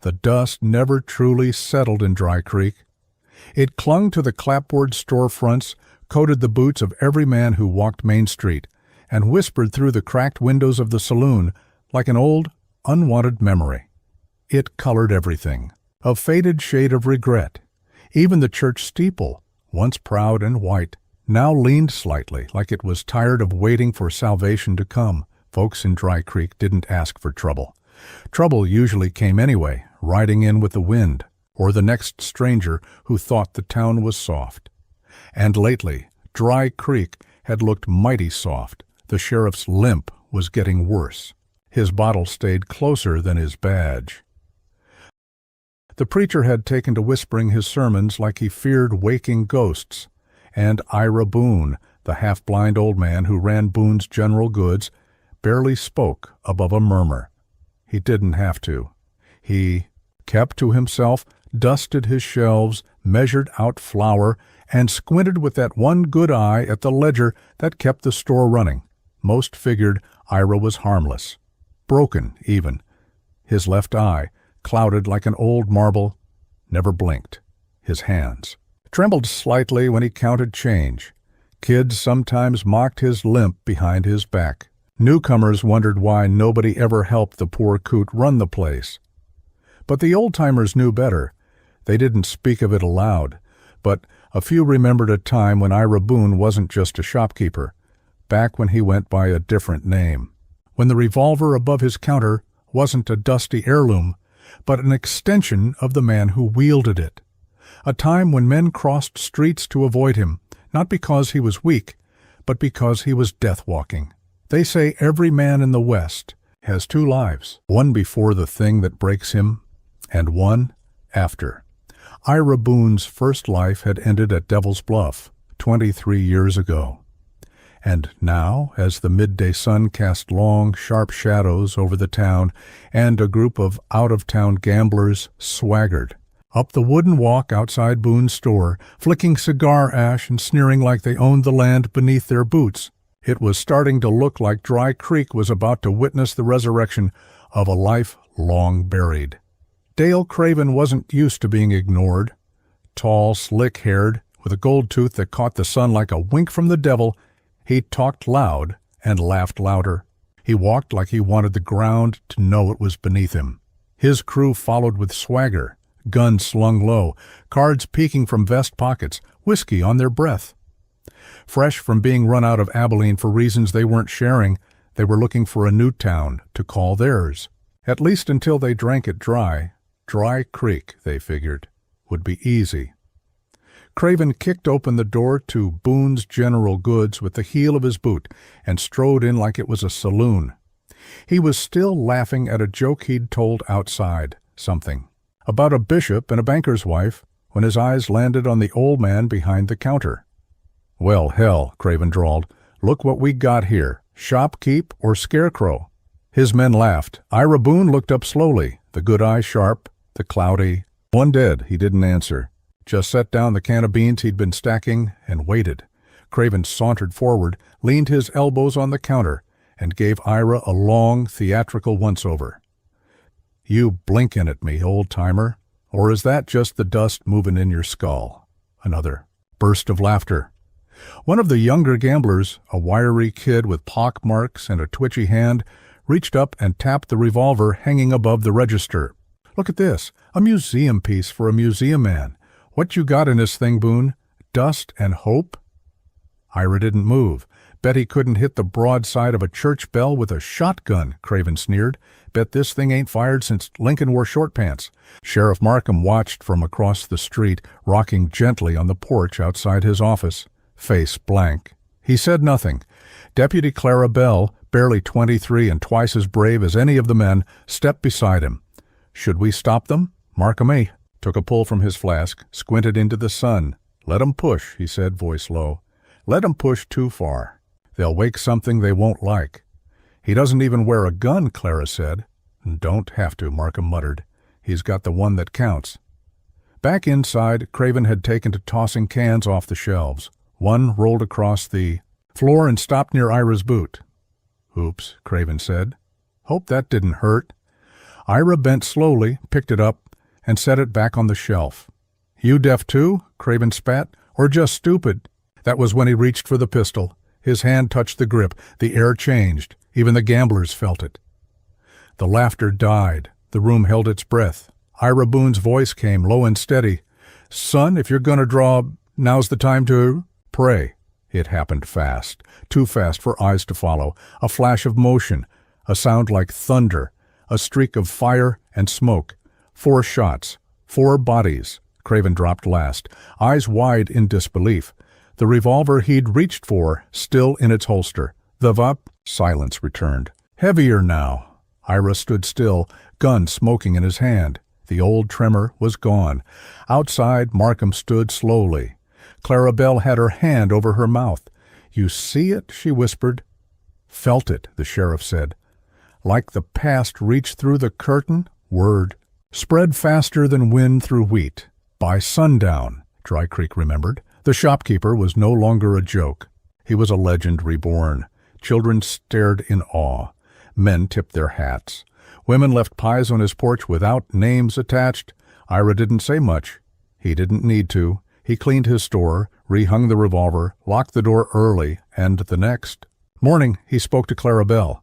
The dust never truly settled in Dry Creek. It clung to the clapboard storefronts, coated the boots of every man who walked Main Street, and whispered through the cracked windows of the saloon like an old, unwanted memory. It colored everything, a faded shade of regret. Even the church steeple, once proud and white, now leaned slightly like it was tired of waiting for salvation to come. Folks in Dry Creek didn't ask for trouble. Trouble usually came anyway, riding in with the wind, or the next stranger who thought the town was soft. And lately, Dry Creek had looked mighty soft. The sheriff's limp was getting worse. His bottle stayed closer than his badge. The preacher had taken to whispering his sermons like he feared waking ghosts, and Ira Boone, the half-blind old man who ran Boone's General Goods, barely spoke above a murmur. He didn't have to. He kept to himself, dusted his shelves, measured out flour, and squinted with that one good eye at the ledger that kept the store running. Most figured Ira was harmless. Broken, even. His left eye, clouded like an old marble, never blinked. His hands trembled slightly when he counted change. Kids sometimes mocked his limp behind his back. Newcomers wondered why nobody ever helped the poor coot run the place. But the old-timers knew better. They didn't speak of it aloud, but a few remembered a time when Ira Boone wasn't just a shopkeeper, back when he went by a different name, when the revolver above his counter wasn't a dusty heirloom, but an extension of the man who wielded it. A time when men crossed streets to avoid him, not because he was weak, but because he was death-walking. They say every man in the West has two lives, one before the thing that breaks him, and one after. Ira Boone's first life had ended at Devil's Bluff 23 years ago. And now, as the midday sun cast long, sharp shadows over the town, and a group of out-of-town gamblers swaggered up the wooden walk outside Boone's store, flicking cigar ash and sneering like they owned the land beneath their boots, it was starting to look like Dry Creek was about to witness the resurrection of a life long buried. Dale Craven wasn't used to being ignored. Tall, slick-haired, with a gold tooth that caught the sun like a wink from the devil, he talked loud and laughed louder. He walked like he wanted the ground to know it was beneath him. His crew followed with swagger, guns slung low, cards peeking from vest pockets, whiskey on their breath. Fresh from being run out of Abilene for reasons they weren't sharing, they were looking for a new town to call theirs. At least until they drank it dry. Dry Creek, they figured, would be easy. Craven kicked open the door to Boone's General Goods with the heel of his boot and strode in like it was a saloon. He was still laughing at a joke he'd told outside, something about a bishop and a banker's wife, when his eyes landed on the old man behind the counter. "Well, hell," Craven drawled. "Look what we got here. Shopkeep or scarecrow?" His men laughed. Ira Boone looked up slowly, the good eye sharp, the cloudy. "One dead," he didn't answer. Just set down the can of beans he'd been stacking and waited. Craven sauntered forward, leaned his elbows on the counter, and gave Ira a long, theatrical once-over. "You blinkin' at me, old-timer, or is that just the dust moving in your skull?" Another burst of laughter. One of the younger gamblers, a wiry kid with pock marks and a twitchy hand, reached up and tapped the revolver hanging above the register. "Look at this, a museum piece for a museum man. What you got in this thing, Boone? Dust and hope?" Ira didn't move. "Bet he couldn't hit the broadside of a church bell with a shotgun," Craven sneered. "Bet this thing ain't fired since Lincoln wore short pants." Sheriff Markham watched from across the street, rocking gently on the porch outside his office, face blank. He said nothing. Deputy Clara Bell, barely 23 and twice as brave as any of the men, stepped beside him. "Should we stop them?" Markham took a pull from his flask, squinted into the sun. "Let 'em push," he said, voice low. "Let 'em push too far. They'll wake something they won't like." "He doesn't even wear a gun," Clara said. "Don't have to," Markham muttered. "He's got the one that counts." Back inside, Craven had taken to tossing cans off the shelves. One rolled across the floor and stopped near Ira's boot. "Oops," Craven said. "Hope that didn't hurt." Ira bent slowly, picked it up, and set it back on the shelf. "You deaf too?" Craven spat. "Or just stupid?" That was when he reached for the pistol. His hand touched the grip. The air changed. Even the gamblers felt it. The laughter died. The room held its breath. Ira Boone's voice came, low and steady. "Son, if you're going to draw, now's the time to pray." It happened fast, too fast for eyes to follow. A flash of motion, a sound like thunder, a streak of fire and smoke. 4 shots, 4 bodies. Craven dropped last, eyes wide in disbelief. The revolver he'd reached for, still in its holster. The VUP, silence returned. Heavier now. Ira stood still, gun smoking in his hand. The old tremor was gone. Outside, Markham stood slowly. Clarabelle had her hand over her mouth. "You see it?" she whispered. "Felt it," the sheriff said. "Like the past reached through the curtain?" Word. "Spread faster than wind through wheat." By sundown, Dry Creek remembered, the shopkeeper was no longer a joke. He was a legend reborn. Children stared in awe. Men tipped their hats. Women left pies on his porch without names attached. Ira didn't say much. He didn't need to. He cleaned his store, rehung the revolver, locked the door early, and the next. "Morning," he spoke to Clarabelle.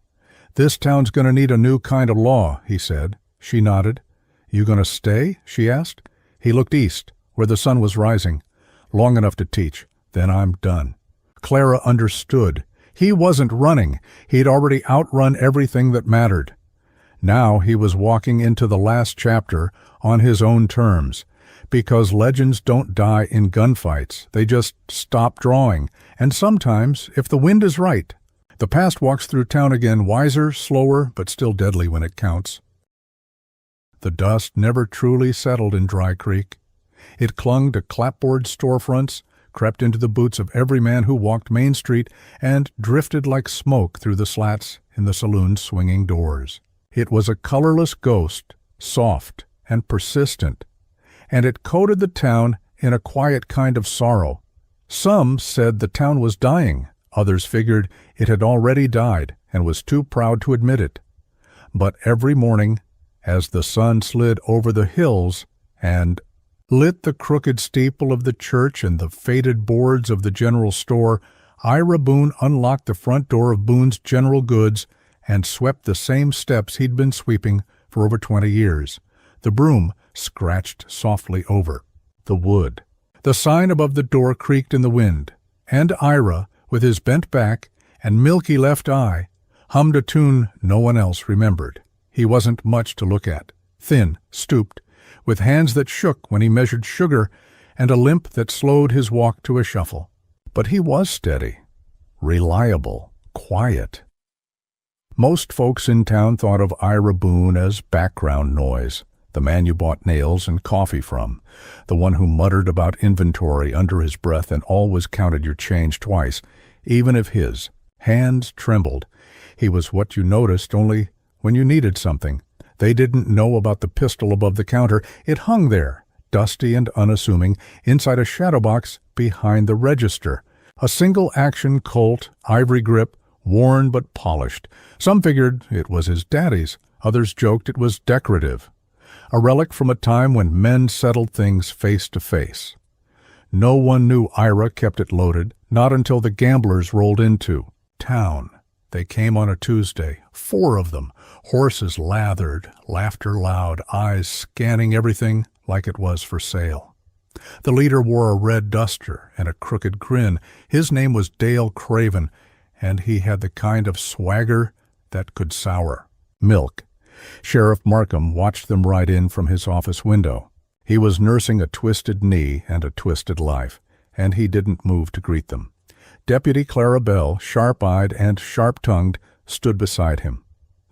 "This town's going to need a new kind of law," he said. She nodded. "You going to stay?" she asked. He looked east, where the sun was rising. "Long enough to teach. Then I'm done." Clara understood. He wasn't running. He'd already outrun everything that mattered. Now he was walking into the last chapter on his own terms. Because legends don't die in gunfights. They just stop drawing. And sometimes, if the wind is right, the past walks through town again, wiser, slower, but still deadly when it counts. The dust never truly settled in Dry Creek. It clung to clapboard storefronts, crept into the boots of every man who walked Main Street, and drifted like smoke through the slats in the saloon's swinging doors. It was a colorless ghost, soft and persistent, and it coated the town in a quiet kind of sorrow. Some said the town was dying. Others figured it had already died and was too proud to admit it. But every morning, as the sun slid over the hills and lit the crooked steeple of the church and the faded boards of the general store, Ira Boone unlocked the front door of Boone's General Goods and swept the same steps he'd been sweeping for over 20 years. The broom scratched softly over the wood. The sign above the door creaked in the wind, and Ira, with his bent back and milky left eye, hummed a tune no one else remembered. He wasn't much to look at, thin, stooped, with hands that shook when he measured sugar and a limp that slowed his walk to a shuffle. But he was steady, reliable, quiet. Most folks in town thought of Ira Boone as background noise, the man you bought nails and coffee from, the one who muttered about inventory under his breath and always counted your change twice, even if his hands trembled. He was what you noticed only when you needed something. They didn't know about the pistol above the counter. It hung there, dusty and unassuming, inside a shadow box behind the register. A single-action Colt, ivory grip, worn but polished. Some figured it was his daddy's. Others joked it was decorative. A relic from a time when men settled things face to face. No one knew Ira kept it loaded, not until the gamblers rolled into town. They came on a Tuesday, 4 of them, horses lathered, laughter loud, eyes scanning everything like it was for sale. The leader wore a red duster and a crooked grin. His name was Dale Craven, and he had the kind of swagger that could sour milk. Sheriff Markham watched them ride in from his office window. He was nursing a twisted knee and a twisted life, and he didn't move to greet them. Deputy Clarabelle, sharp-eyed and sharp-tongued, stood beside him.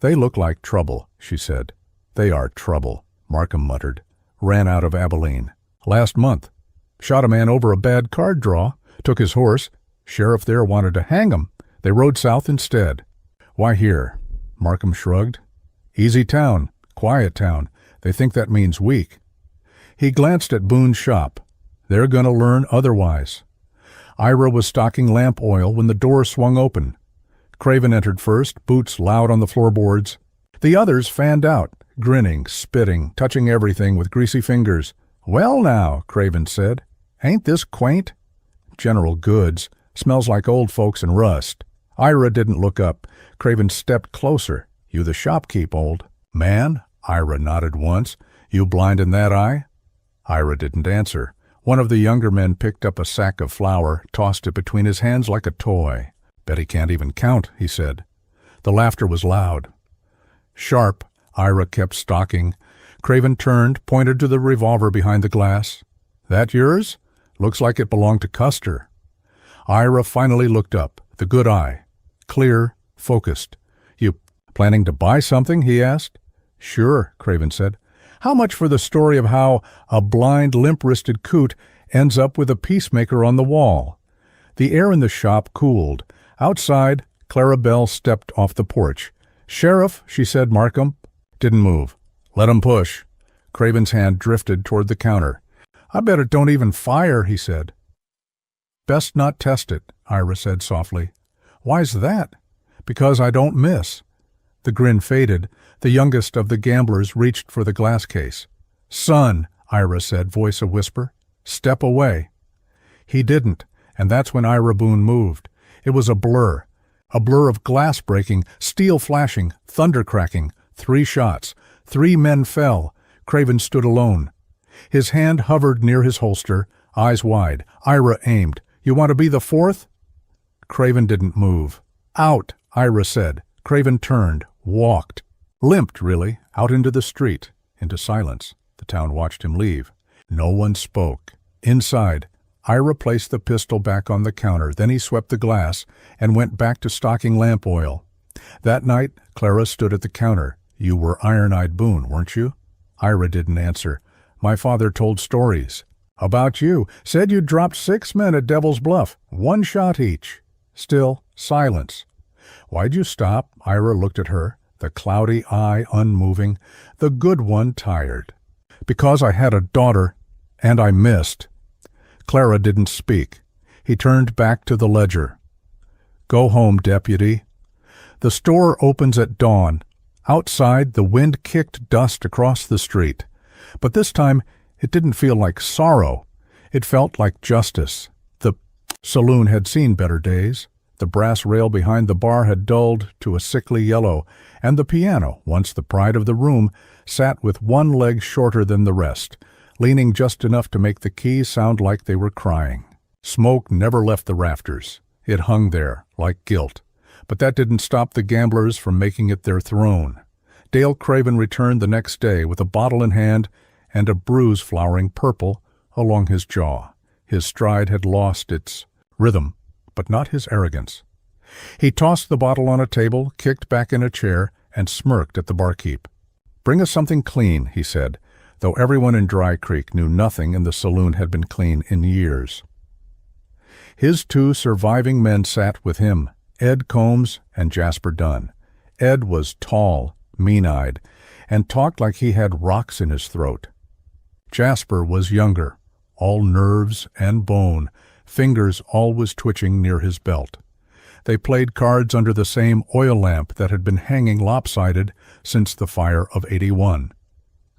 "They look like trouble," she said. "They are trouble," Markham muttered. "Ran out of Abilene. Last month. Shot a man over a bad card draw. Took his horse. Sheriff there wanted to hang him. They rode south instead." "Why here?" Markham shrugged. "Easy town. Quiet town. They think that means weak." He glanced at Boone's shop. "They're going to learn otherwise." Ira was stocking lamp oil when the door swung open. Craven entered first, boots loud on the floorboards. The others fanned out, grinning, spitting, touching everything with greasy fingers. "Well now," Craven said, "ain't this quaint? General Goods. Smells like old folks and rust." Ira didn't look up. Craven stepped closer. "You the shopkeep, old man?" Ira nodded once. "You blind in that eye?" Ira didn't answer. One of the younger men picked up a sack of flour, tossed it between his hands like a toy. "Bet he can't even count," he said. The laughter was loud. Sharp, Ira kept stalking. Craven turned, pointed to the revolver behind the glass. "That yours? Looks like it belonged to Custer." Ira finally looked up, the good eye. Clear, focused. "You planning to buy something?" he asked. "Sure," Craven said. "How much for the story of how a blind, limp-wristed coot ends up with a peacemaker on the wall?" The air in the shop cooled. Outside, Clara Bell stepped off the porch. "Sheriff," she said, "Markham." Didn't move. "Let 'em push." Craven's hand drifted toward the counter. "I bet it don't even fire," he said. "Best not test it," Ira said softly. "Why's that?" "Because I don't miss." The grin faded. The youngest of the gamblers reached for the glass case. "Son," Ira said, voice a whisper, "step away." He didn't, and that's when Ira Boone moved. It was a blur of glass breaking, steel flashing, thunder cracking. 3 shots. 3 men fell. Craven stood alone. His hand hovered near his holster, eyes wide. Ira aimed. "You want to be the 4th?" Craven didn't move. "Out," Ira said. Craven turned, walked. Limped, really, out into the street, into silence. The town watched him leave. No one spoke. Inside, Ira placed the pistol back on the counter, then he swept the glass and went back to stocking lamp oil. That night, Clara stood at the counter. "You were Iron-Eyed Boone, weren't you?" Ira didn't answer. "My father told stories." "About you. Said you dropped 6 men at Devil's Bluff, 1 shot each." Still, silence. "Why'd you stop?" Ira looked at her, the cloudy eye unmoving, the good one tired. "Because I had a daughter, and I missed." Clara didn't speak. He turned back to the ledger. "Go home, deputy." The store opens at dawn. Outside, the wind kicked dust across the street. But this time, it didn't feel like sorrow. It felt like justice. The saloon had seen better days. The brass rail behind the bar had dulled to a sickly yellow, and the piano, once the pride of the room, sat with one leg shorter than the rest, leaning just enough to make the keys sound like they were crying. Smoke never left the rafters. It hung there, like guilt. But that didn't stop the gamblers from making it their throne. Dale Craven returned the next day with a bottle in hand and a bruise flowering purple along his jaw. His stride had lost its rhythm, but not his arrogance. He tossed the bottle on a table, kicked back in a chair, and smirked at the barkeep. "Bring us something clean," he said, though everyone in Dry Creek knew nothing in the saloon had been clean in years. His 2 surviving men sat with him, Ed Combs and Jasper Dunn. Ed was tall, mean-eyed, and talked like he had rocks in his throat. Jasper was younger, all nerves and bone, fingers always twitching near his belt. They played cards under the same oil lamp that had been hanging lopsided since the fire of '81.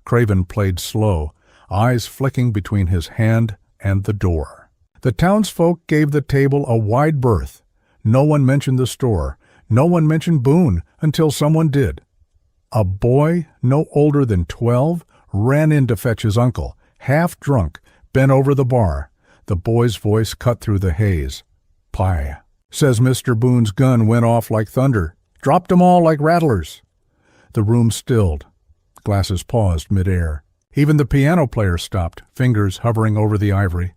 Craven played slow, eyes flicking between his hand and the door. The townsfolk gave the table a wide berth. No one mentioned the store. No one mentioned Boone until someone did. A boy, no older than 12, ran in to fetch his uncle, half drunk, bent over the bar. The boy's voice cut through the haze. "Pie. Says Mr. Boone's gun went off like thunder. Dropped 'em all like rattlers." The room stilled. Glasses paused midair. Even the piano player stopped, fingers hovering over the ivory.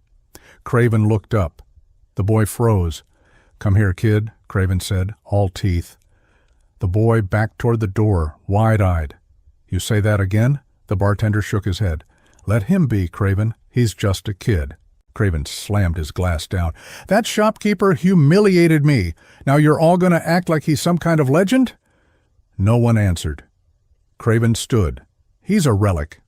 Craven looked up. The boy froze. "Come here, kid," Craven said, all teeth. The boy backed toward the door, wide-eyed. "You say that again?" The bartender shook his head. "Let him be, Craven. He's just a kid." Craven slammed his glass down. "That shopkeeper humiliated me. Now you're all going to act like he's some kind of legend?" No one answered. Craven stood. "He's a relic.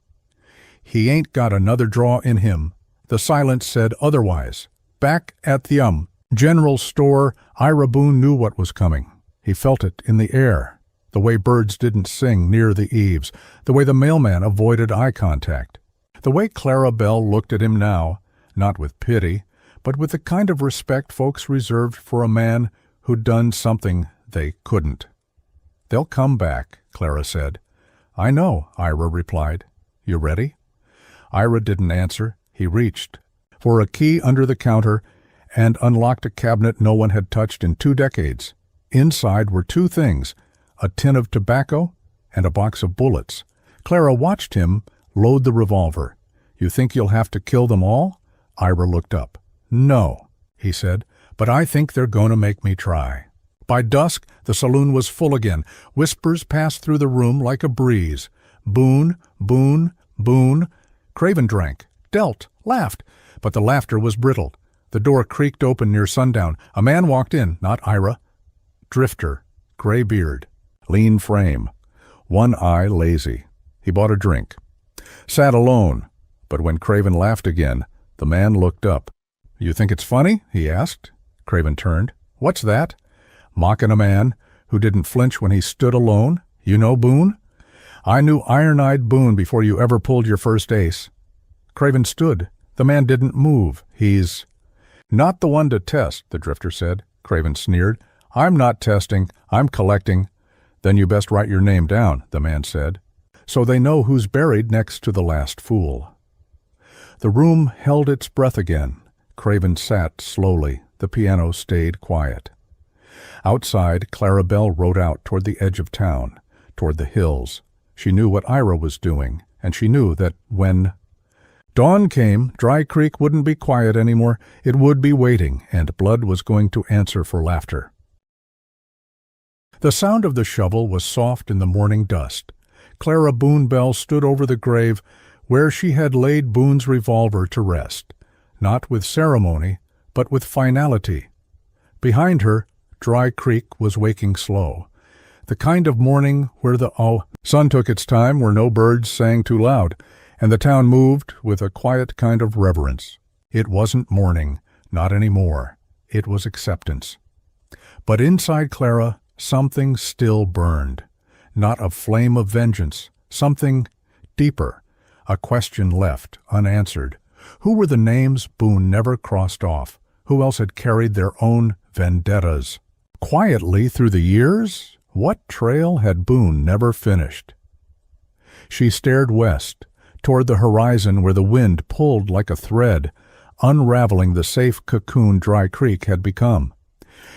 He ain't got another draw in him." The silence said otherwise. Back at the general store, Ira Boone knew what was coming. He felt it in the air. The way birds didn't sing near the eaves, the way the mailman avoided eye contact, the way Clara Bell looked at him now, not with pity, but with the kind of respect folks reserved for a man who'd done something they couldn't. "They'll come back," Clara said. "I know," Ira replied. "You ready?" Ira didn't answer. He reached for a key under the counter and unlocked a cabinet no one had touched in 2 decades. Inside were 2 things, a tin of tobacco and a box of bullets. Clara watched him load the revolver. "You think you'll have to kill them all?" Ira looked up. "No," he said, "but I think they're going to make me try." By dusk, the saloon was full again. Whispers passed through the room like a breeze. Boone, Boone, Boone. Craven drank, dealt, laughed, but the laughter was brittle. The door creaked open near sundown. A man walked in, not Ira. Drifter, gray beard, lean frame, one eye lazy. He bought a drink. Sat alone, but when Craven laughed again, the man looked up. "You think it's funny?" he asked. Craven turned. "What's that?" "Mocking a man who didn't flinch when he stood alone. You know Boone?" "I knew iron-eyed Boone before you ever pulled your first ace." Craven stood. The man didn't move. "He's not the one to test," the drifter said. Craven sneered. "I'm not testing. I'm collecting." "Then you best write your name down," the man said, "so they know who's buried next to the last fool." The room held its breath again. Craven sat slowly. The piano stayed quiet. Outside, Clara Bell rode out toward the edge of town, toward the hills. She knew what Ira was doing, and she knew that when dawn came, Dry Creek wouldn't be quiet anymore. It would be waiting, and blood was going to answer for laughter. The sound of the shovel was soft in the morning dust. Clara Boone Bell stood over the grave where she had laid Boone's revolver to rest, not with ceremony, but with finality. Behind her, Dry Creek was waking slow, the kind of morning where the sun took its time, where no birds sang too loud, and the town moved with a quiet kind of reverence. It wasn't mourning, not anymore. It was acceptance. But inside Clara, something still burned, not a flame of vengeance, something deeper, a question left unanswered. Who were the names Boone never crossed off? Who else had carried their own vendettas? Quietly through the years, what trail had Boone never finished? She stared west, toward the horizon where the wind pulled like a thread, unraveling the safe cocoon Dry Creek had become.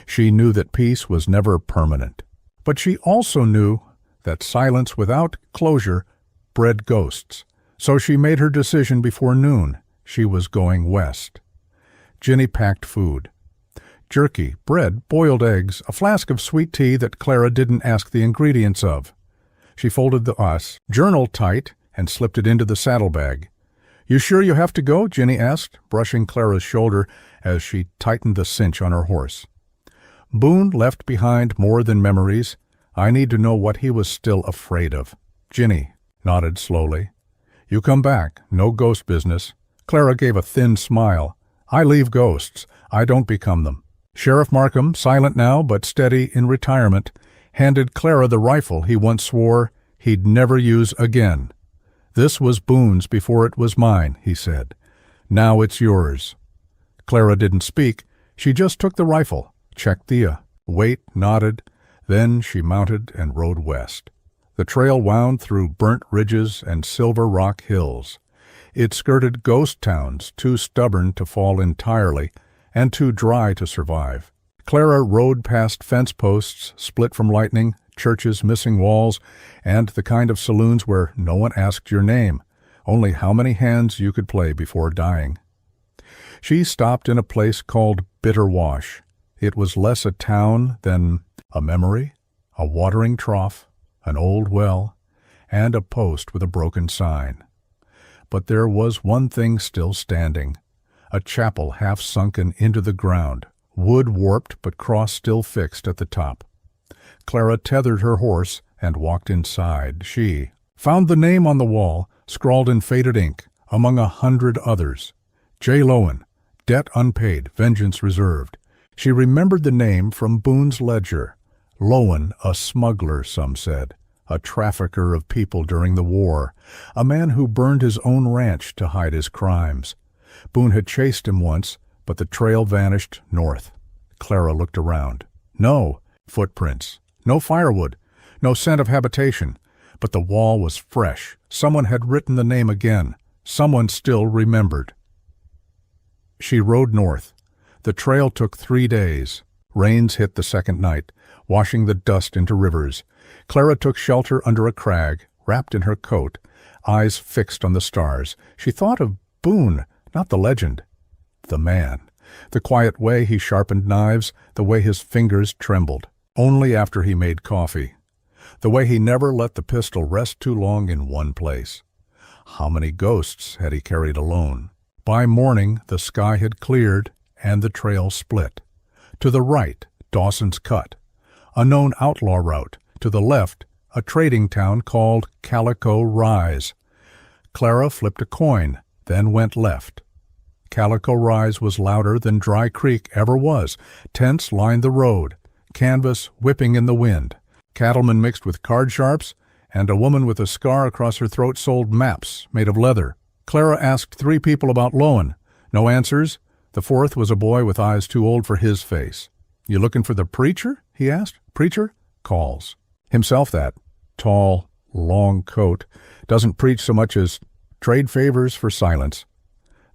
She knew that peace was never permanent. But she also knew that silence without closure bred ghosts. So she made her decision before noon. She was going west. Ginny packed food. Jerky, bread, boiled eggs, a flask of sweet tea that Clara didn't ask the ingredients of. She folded the journal tight and slipped it into the saddlebag. "You sure you have to go?" Ginny asked, brushing Clara's shoulder as she tightened the cinch on her horse. "Boone left behind more than memories. I need to know what he was still afraid of." Ginny nodded slowly. "You come back. No ghost business." Clara gave a thin smile. "I leave ghosts. I don't become them." Sheriff Markham, silent now but steady in retirement, handed Clara the rifle he once swore he'd never use again. "This was Boone's before it was mine," he said. "Now it's yours." Clara didn't speak. She just took the rifle, checked the weight, nodded. Then she mounted and rode west. The trail wound through burnt ridges and silver rock hills. It skirted ghost towns too stubborn to fall entirely and too dry to survive. Clara rode past fence posts split from lightning, churches missing walls, and the kind of saloons where no one asked your name, only how many hands you could play before dying. She stopped in a place called Bitter Wash. It was less a town than a memory, a watering trough, an old well, and a post with a broken sign. But there was one thing still standing, a chapel half sunken into the ground, wood warped but cross still fixed at the top. Clara tethered her horse and walked inside. She found the name on the wall, scrawled in faded ink, among 100 others. J. Lowen, debt unpaid, vengeance reserved. She remembered the name from Boone's ledger. Lowen, a smuggler, some said, a trafficker of people during the war, a man who burned his own ranch to hide his crimes. Boone had chased him once, but the trail vanished north. Clara looked around. No footprints, no firewood, no scent of habitation, but the wall was fresh. Someone had written the name again. Someone still remembered. She rode north. The trail took 3 days. Rains hit the second night, washing the dust into rivers. Clara took shelter under a crag, wrapped in her coat, eyes fixed on the stars. She thought of Boone, not the legend, the man. The quiet way he sharpened knives, the way his fingers trembled, only after he made coffee. The way he never let the pistol rest too long in one place. How many ghosts had he carried alone? By morning, the sky had cleared and the trail split. To the right, Dawson's Cut, a known outlaw route. To the left, a trading town called Calico Rise. Clara flipped a coin, then went left. Calico Rise was louder than Dry Creek ever was. Tents lined the road, canvas whipping in the wind. Cattlemen mixed with card sharps, and a woman with a scar across her throat sold maps made of leather. Clara asked 3 people about Lowen. No answers. The fourth was a boy with eyes too old for his face. "You looking for the preacher?" he asked. "Preacher?" "Calls. Himself that. Tall, long coat. Doesn't preach so much as trade favors for silence."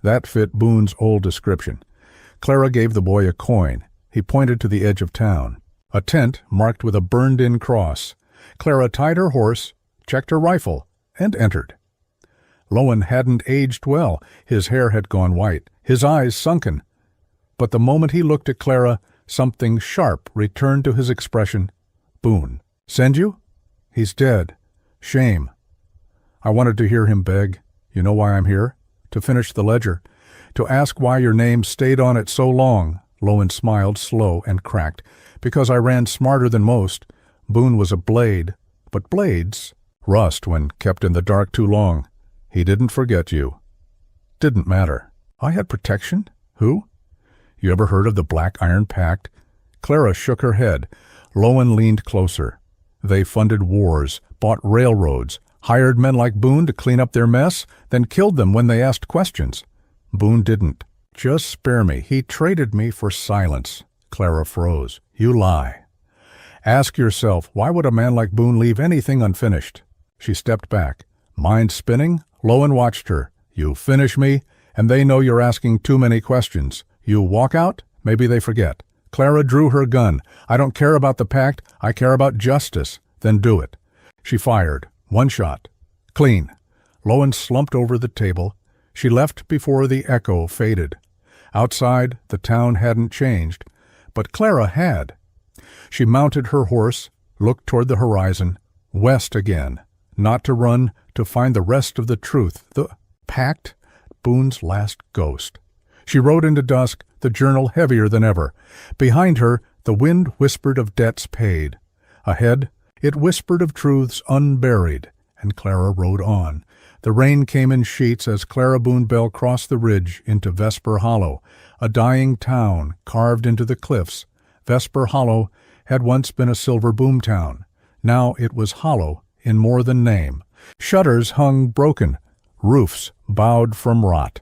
That fit Boone's old description. Clara gave the boy a coin. He pointed to the edge of town. A tent marked with a burned-in cross. Clara tied her horse, checked her rifle, and entered. Lowen hadn't aged well. His hair had gone white, his eyes sunken. But the moment he looked at Clara, something sharp returned to his expression. "Boone. Send you? He's dead. Shame." I wanted to hear him beg. "You know why I'm here? To finish the ledger. To ask why your name stayed on it so long." Lowen smiled, slow and cracked. "Because I ran smarter than most. Boone was a blade. But blades rust when kept in the dark too long. He didn't forget you." "Didn't matter. I had protection? Who?" "You ever heard of the Black Iron Pact?" Clara shook her head. Lowen leaned closer. "They funded wars, bought railroads, hired men like Boone to clean up their mess, then killed them when they asked questions. Boone didn't. Just spare me. He traded me for silence." Clara froze. "You lie. Ask yourself, why would a man like Boone leave anything unfinished?" She stepped back. Mind spinning, Lowen watched her. "You finish me, and they know you're asking too many questions. You walk out, maybe they forget." Clara drew her gun. "I don't care about the pact, I care about justice." "Then do it." She fired. 1 shot. Clean. Lowen slumped over the table. She left before the echo faded. Outside, the town hadn't changed, but Clara had. She mounted her horse, looked toward the horizon, west again, not to run, to find the rest of the truth, the pact, Boone's last ghost. She rode into dusk, the journal heavier than ever. Behind her, the wind whispered of debts paid. Ahead, it whispered of truths unburied, and Clara rode on. The rain came in sheets as Clara Boone Bell crossed the ridge into Vesper Hollow, a dying town carved into the cliffs. Vesper Hollow had once been a silver boom town. Now it was hollow in more than name. Shutters hung broken, roofs bowed from rot.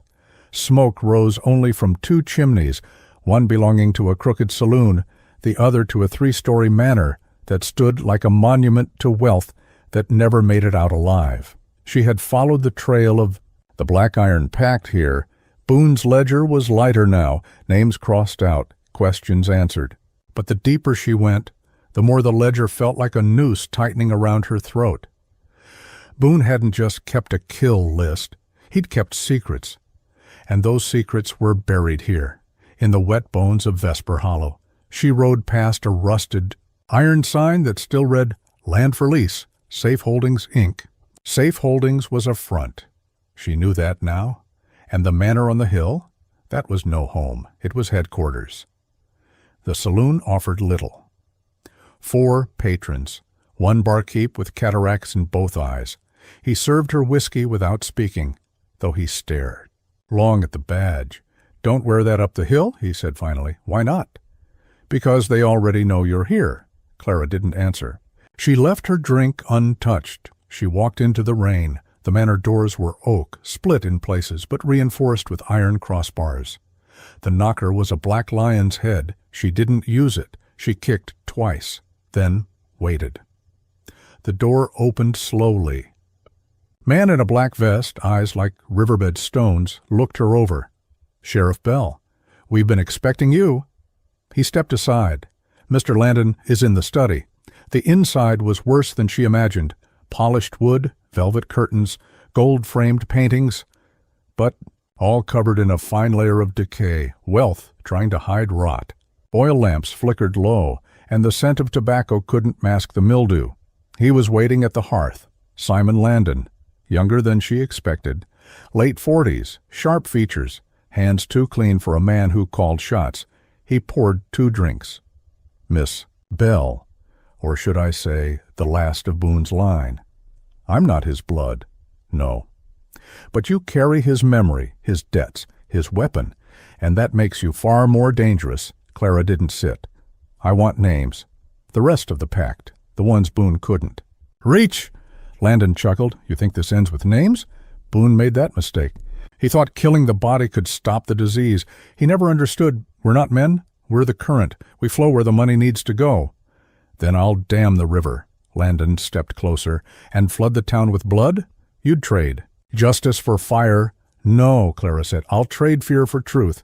Smoke rose only from 2 chimneys, one belonging to a crooked saloon, the other to a 3-story manor that stood like a monument to wealth that never made it out alive. She had followed the trail of the Black Iron Pact here. Boone's ledger was lighter now, names crossed out, questions answered. But the deeper she went, the more the ledger felt like a noose tightening around her throat. Boone hadn't just kept a kill list, he'd kept secrets. And those secrets were buried here, in the wet bones of Vesper Hollow. She rode past a rusted iron sign that still read, "Land for Lease, Safe Holdings, Inc." Safe Holdings was a front. She knew that now. And the manor on the hill? That was no home. It was headquarters. The saloon offered little. 4 patrons, 1 barkeep with cataracts in both eyes. He served her whiskey without speaking, though he stared. Long at the badge. "Don't wear that up the hill," he said finally. "Why not?" "Because they already know you're here. Clara didn't answer. She left her drink untouched. She walked into the rain. The manor doors were oak, split in places, but reinforced with iron crossbars. The knocker was a black lion's head. She didn't use it. She kicked twice, then waited. The door opened slowly. Man in a black vest, eyes like riverbed stones, looked her over. "Sheriff Bell, we've been expecting you." He stepped aside. "Mr. Landon is in the study." The inside was worse than she imagined. Polished wood, velvet curtains, gold-framed paintings, but all covered in a fine layer of decay, wealth trying to hide rot. Oil lamps flickered low, and the scent of tobacco couldn't mask the mildew. He was waiting at the hearth. Simon Landon, younger than she expected, late 40s, sharp features, hands too clean for a man who called shots. He poured 2 drinks. "Miss Bell, or should I say, the last of Boone's line. I'm not his blood, no. But you carry his memory, his debts, his weapon, and that makes you far more dangerous." Clara didn't sit. "I want names. The rest of the pact, the ones Boone couldn't." "Reach!" Landon chuckled. "You think this ends with names?" Boone made that mistake. He thought killing the body could stop the disease. He never understood, we're not men, we're the current. We flow where the money needs to go. "Then I'll dam the river." Landon stepped closer. "And flood the town with blood? You'd trade. Justice for fire?" "No," Clara said. "I'll trade fear for truth."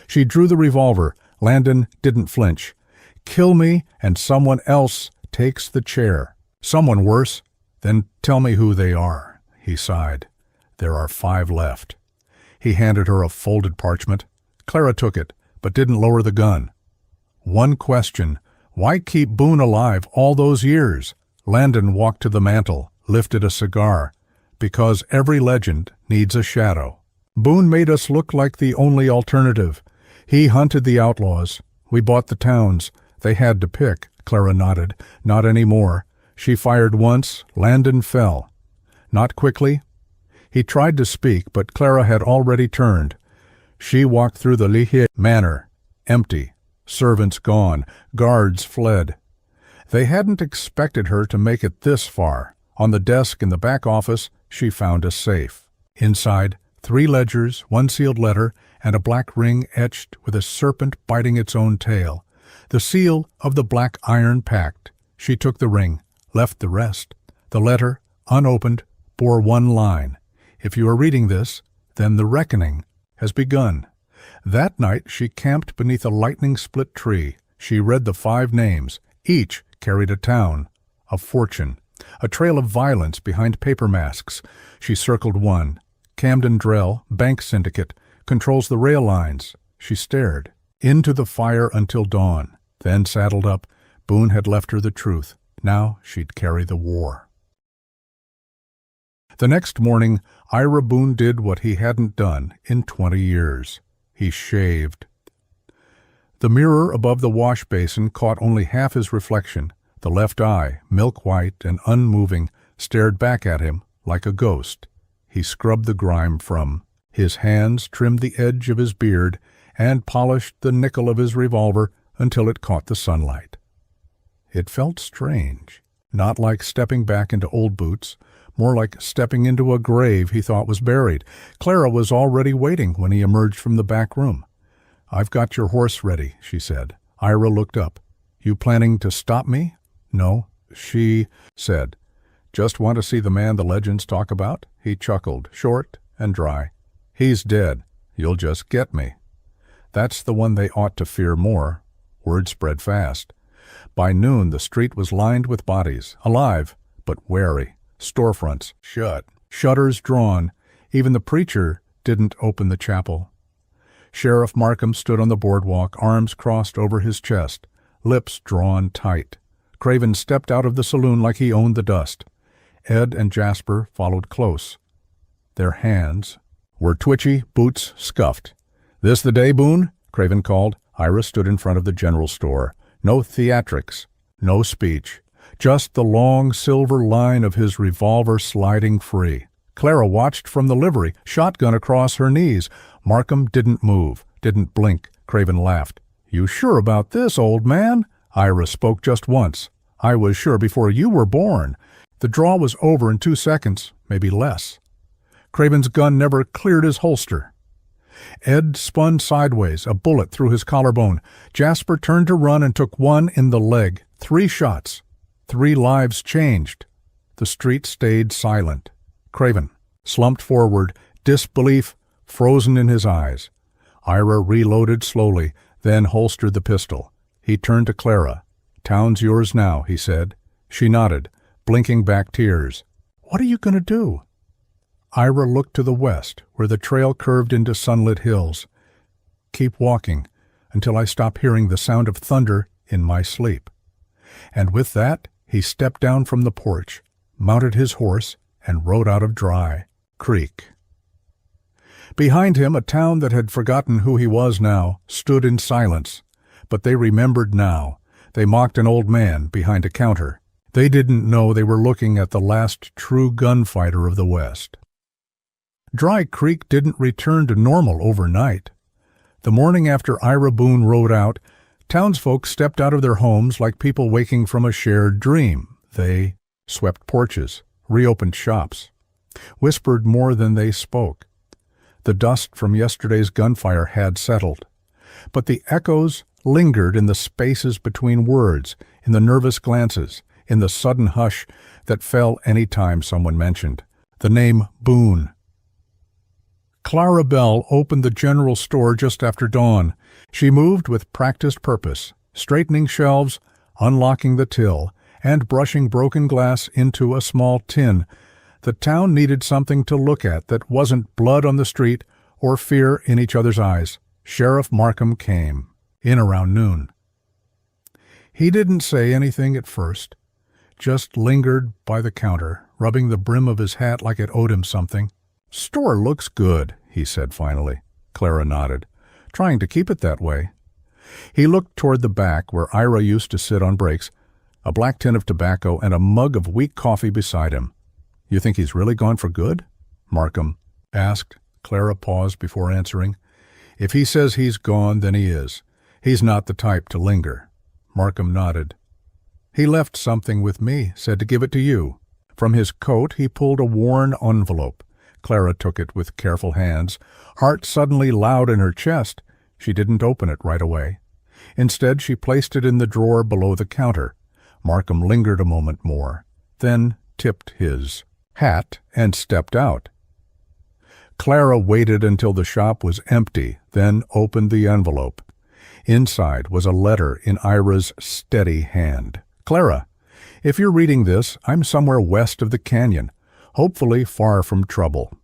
She drew the revolver. Landon didn't flinch. "Kill me, and someone else takes the chair. Someone worse. Then tell me who they are." He sighed. "There are 5 left." He handed her a folded parchment. Clara took it, but didn't lower the gun. "One question. Why keep Boone alive all those years?" Landon walked to the mantel, lifted a cigar. "Because every legend needs a shadow. Boone made us look like the only alternative. He hunted the outlaws. We bought the towns. They had to pick." Clara nodded. "Not anymore. She fired once. Landon fell." "Not quickly?" He tried to speak, but Clara had already turned. She walked through the Lihie manor, empty. Servants gone. Guards fled. They hadn't expected her to make it this far. On the desk in the back office, she found a safe. Inside, 3 ledgers, 1 sealed letter, and a black ring etched with a serpent biting its own tail. The seal of the Black Iron Pact. She took the ring, left the rest. The letter, unopened, bore 1 line. If you are reading this, then the reckoning has begun. That night she camped beneath a lightning-split tree. She read the 5 names. Each carried a town, a fortune, a trail of violence behind paper masks. She circled one. Camden Drell, bank syndicate, controls the rail lines. She stared into the fire until dawn, then saddled up. Boone had left her the truth. Now she'd carry the war. The next morning, Ira Boone did what he hadn't done in 20 years. He shaved. The mirror above the wash basin caught only half his reflection. The left eye, milk-white and unmoving, stared back at him like a ghost. He scrubbed the grime from. His hands trimmed the edge of his beard and polished the nickel of his revolver until it caught the sunlight. It felt strange, not like stepping back into old boots, more like stepping into a grave he thought was buried. Clara was already waiting when he emerged from the back room. "I've got your horse ready," she said. Ira looked up. "You planning to stop me?" "No," she said. "Just want to see the man the legends talk about?" He chuckled, short and dry. "He's dead. You'll just get me." That's the one they ought to fear more. Word spread fast. By noon the street was lined with bodies, alive, but wary. Storefronts shut, shutters drawn. Even the preacher didn't open the chapel. Sheriff Markham stood on the boardwalk, arms crossed over his chest, lips drawn tight. Craven stepped out of the saloon like he owned the dust. Ed and Jasper followed close. Their hands were twitchy, boots scuffed. "This the day, Boone?" Craven called. Ira stood in front of the general store. No theatrics, no speech. Just the long silver line of his revolver sliding free. Clara watched from the livery, shotgun across her knees. Markham didn't move, didn't blink. Craven laughed. "You sure about this, old man?" Ira spoke just once. I was sure before you were born. The draw was over in 2 seconds, maybe less. Craven's gun never cleared his holster. Ed spun sideways, a bullet through his collarbone. Jasper turned to run and took one in the leg. 3 shots. 3 lives changed. The street stayed silent. Craven slumped forward, disbelief frozen in his eyes. Ira reloaded slowly, then holstered the pistol. He turned to Clara. "Town's yours now," he said. She nodded, blinking back tears. "What are you going to do?" Ira looked to the west, where the trail curved into sunlit hills. "Keep walking until I stop hearing the sound of thunder in my sleep." And with that, he stepped down from the porch, mounted his horse, and rode out of Dry Creek. Behind him, a town that had forgotten who he was now stood in silence. But they remembered now. They mocked an old man behind a counter. They didn't know they were looking at the last true gunfighter of the West. Dry Creek didn't return to normal overnight. The morning after Ira Boone rode out, townsfolk stepped out of their homes like people waking from a shared dream. They swept porches, reopened shops, whispered more than they spoke. The dust from yesterday's gunfire had settled, but the echoes lingered in the spaces between words, in the nervous glances, in the sudden hush that fell any time someone mentioned the name Boone. Clara Bell opened the general store just after dawn. She moved with practiced purpose, straightening shelves, unlocking the till, and brushing broken glass into a small tin. The town needed something to look at that wasn't blood on the street or fear in each other's eyes. Sheriff Markham came, in around noon. He didn't say anything at first, just lingered by the counter, rubbing the brim of his hat like it owed him something. "Store looks good," he said finally. Clara nodded, trying to keep it that way. He looked toward the back where Ira used to sit on breaks, a black tin of tobacco and a mug of weak coffee beside him. "You think he's really gone for good?" Markham asked. Clara paused before answering. "If he says he's gone, then he is. He's not the type to linger." Markham nodded. "He left something with me, said to give it to you." From his coat he pulled a worn envelope. Clara took it with careful hands, heart suddenly loud in her chest. She didn't open it right away. Instead, she placed it in the drawer below the counter. Markham lingered a moment more, then tipped his hat and stepped out. Clara waited until the shop was empty, then opened the envelope. Inside was a letter in Ira's steady hand. "Clara, if you're reading this, I'm somewhere west of the canyon, hopefully far from trouble.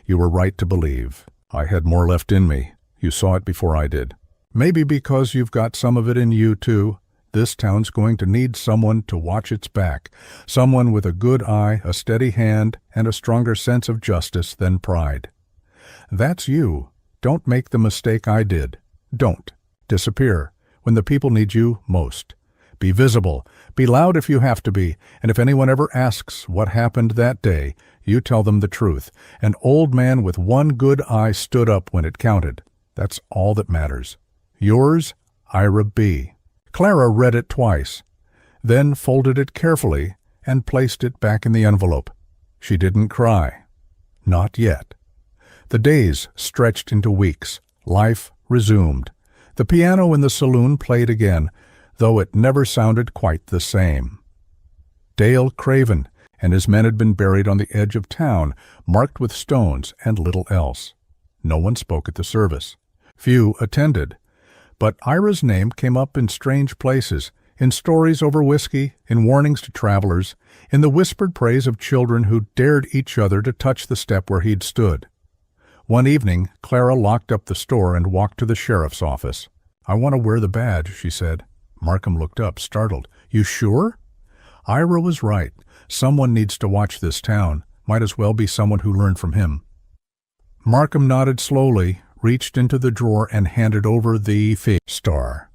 You were right to believe. I had more left in me. You saw it before I did. Maybe because you've got some of it in you, too. This town's going to need someone to watch its back, someone with a good eye, a steady hand, and a stronger sense of justice than pride. That's you. Don't make the mistake I did. Don't. Disappear when the people need you most. Be visible. Be loud if you have to be, and if anyone ever asks what happened that day, you tell them the truth. An old man with one good eye stood up when it counted. That's all that matters. Yours, Ira B." Clara read it twice, then folded it carefully and placed it back in the envelope. She didn't cry. Not yet. The days stretched into weeks. Life resumed. The piano in the saloon played again, though it never sounded quite the same. Dale Craven and his men had been buried on the edge of town, marked with stones and little else. No one spoke at the service. Few attended. But Ira's name came up in strange places, in stories over whiskey, in warnings to travelers, in the whispered praise of children who dared each other to touch the step where he'd stood. One evening, Clara locked up the store and walked to the sheriff's office. "I want to wear the badge," she said. Markham looked up, startled. "You sure?" Ira was right. Someone needs to watch this town. Might as well be someone who learned from him. Markham nodded slowly, reached into the drawer, and handed over the star.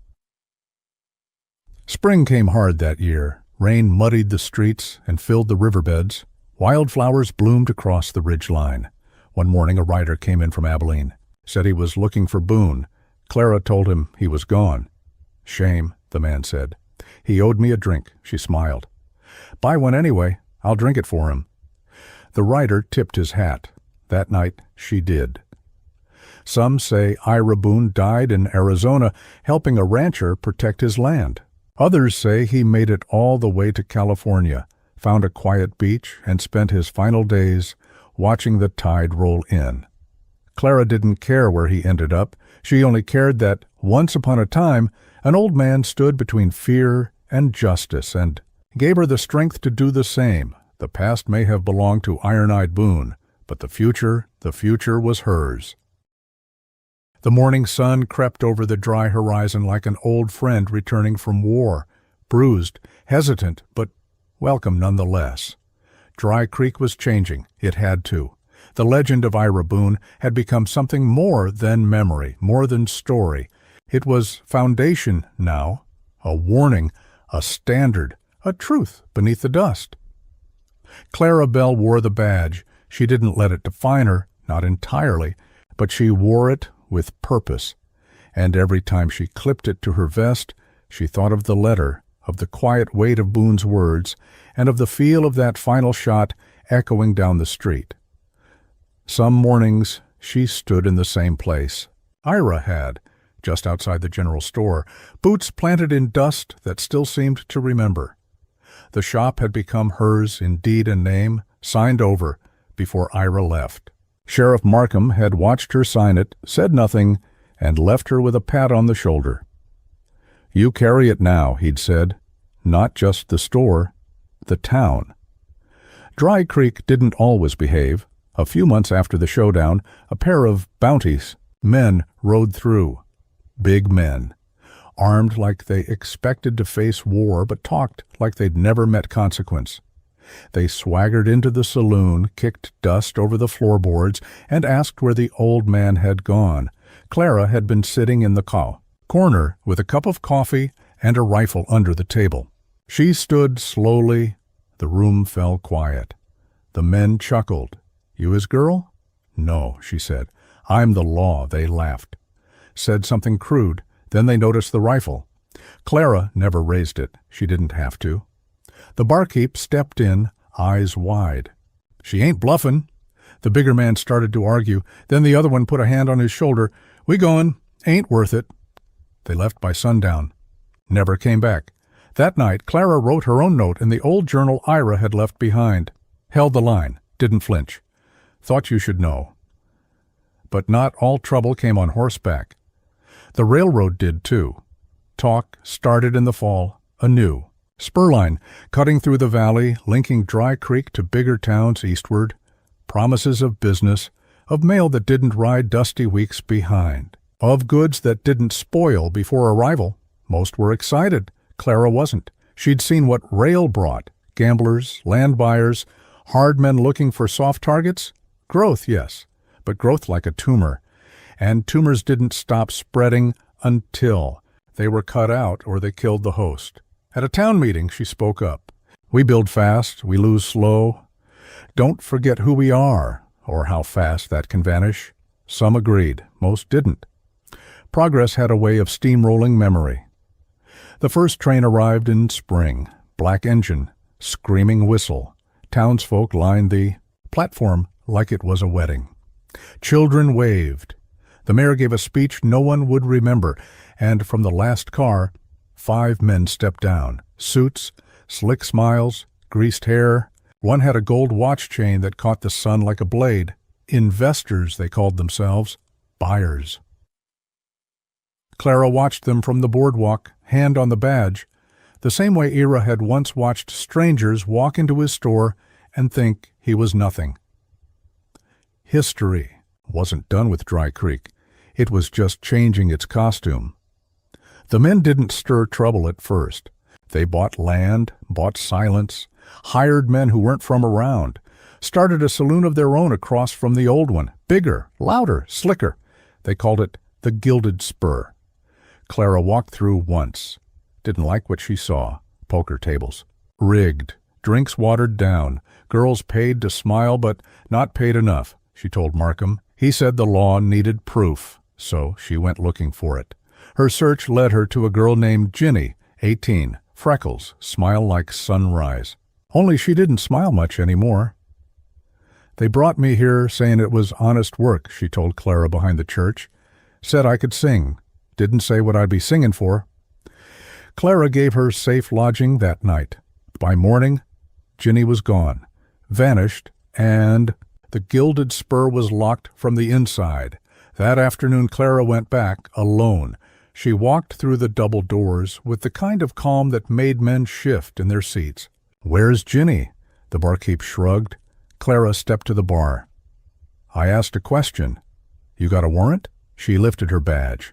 Spring came hard that year. Rain muddied the streets and filled the riverbeds. Wildflowers bloomed across the ridge line. One morning a rider came in from Abilene. Said he was looking for Boone. Clara told him he was gone. "Shame," the man said. He owed me a drink, she smiled. Buy one anyway. I'll drink it for him. The writer tipped his hat. That night, she did. Some say Ira Boone died in Arizona helping a rancher protect his land. Others say he made it all the way to California, found a quiet beach, and spent his final days watching the tide roll in. Clara didn't care where he ended up. She only cared that, once upon a time, an old man stood between fear and justice and gave her the strength to do the same. The past may have belonged to Iron-Eyed Boone, but the future was hers. The morning sun crept over the dry horizon like an old friend returning from war, bruised, hesitant, but welcome nonetheless. Dry Creek was changing. It had to. The legend of Ira Boone had become something more than memory, more than story. It was foundation now, a warning, a standard, a truth beneath the dust. Clara Bell wore the badge. She didn't let it define her, not entirely, but she wore it with purpose, and every time she clipped it to her vest, she thought of the letter, of the quiet weight of Boone's words, and of the feel of that final shot echoing down the street. Some mornings she stood in the same place. Ira had, just outside the general store, boots planted in dust that still seemed to remember. The shop had become hers in deed and name, signed over, before Ira left. Sheriff Markham had watched her sign it, said nothing, and left her with a pat on the shoulder. You carry it now, he'd said. Not just the store, the town. Dry Creek didn't always behave. A few months after the showdown, a pair of bounties, men, rode through. Big men, armed like they expected to face war but talked like they'd never met consequence. They swaggered into the saloon, kicked dust over the floorboards, and asked where the old man had gone. Clara had been sitting in the corner with a cup of coffee and a rifle under the table. She stood slowly. The room fell quiet. The men chuckled. You his girl? No, she said. I'm the law, they laughed. Said something crude. Then they noticed the rifle. Clara never raised it. She didn't have to. The barkeep stepped in, eyes wide. She ain't bluffin'. The bigger man started to argue. Then the other one put a hand on his shoulder. We goin'. Ain't worth it. They left by sundown. Never came back. That night, Clara wrote her own note in the old journal Ira had left behind. Held the line. Didn't flinch. Thought you should know. But not all trouble came on horseback. The railroad did too. Talk started in the fall, anew. Spurline, cutting through the valley, linking Dry Creek to bigger towns eastward. Promises of business, of mail that didn't ride dusty weeks behind, of goods that didn't spoil before arrival. Most were excited. Clara wasn't. She'd seen what rail brought. Gamblers, land buyers, hard men looking for soft targets. Growth, yes, but growth like a tumor. And tumors didn't stop spreading until they were cut out or they killed the host. At a town meeting, she spoke up. We build fast, we lose slow. Don't forget who we are, or how fast that can vanish. Some agreed, most didn't. Progress had a way of steamrolling memory. The first train arrived in spring. Black engine, screaming whistle. Townsfolk lined the platform like it was a wedding. Children waved. The mayor gave a speech no one would remember, and from the last car, 5 men stepped down. Suits, slick smiles, greased hair. One had a gold watch chain that caught the sun like a blade. Investors, they called themselves. Buyers. Clara watched them from the boardwalk, hand on the badge, the same way Ira had once watched strangers walk into his store and think he was nothing. History wasn't done with Dry Creek. It was just changing its costume. The men didn't stir trouble at first. They bought land, bought silence, hired men who weren't from around, started a saloon of their own across from the old one, bigger, louder, slicker. They called it the Gilded Spur. Clara walked through once. Didn't like what she saw. Poker tables. Rigged. Drinks watered down. Girls paid to smile, but not paid enough, she told Markham. He said the law needed proof, so she went looking for it. Her search led her to a girl named Ginny, 18, freckles, smile like sunrise. Only she didn't smile much anymore. They brought me here saying it was honest work, she told Clara behind the church. Said I could sing. Didn't say what I'd be singing for. Clara gave her safe lodging that night. By morning, Ginny was gone, vanished, and the gilded spur was locked from the inside. That afternoon Clara went back, alone. She walked through the double doors with the kind of calm that made men shift in their seats. "Where's Ginny?" The barkeep shrugged. Clara stepped to the bar. "I asked a question. You got a warrant?" She lifted her badge.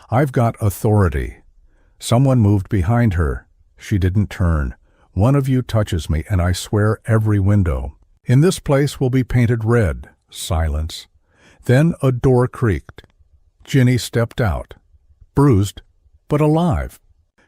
"I've got authority." Someone moved behind her. She didn't turn. "One of you touches me, and I swear every window in this place will be painted red." Silence. Then a door creaked. Ginny stepped out. Bruised, but alive.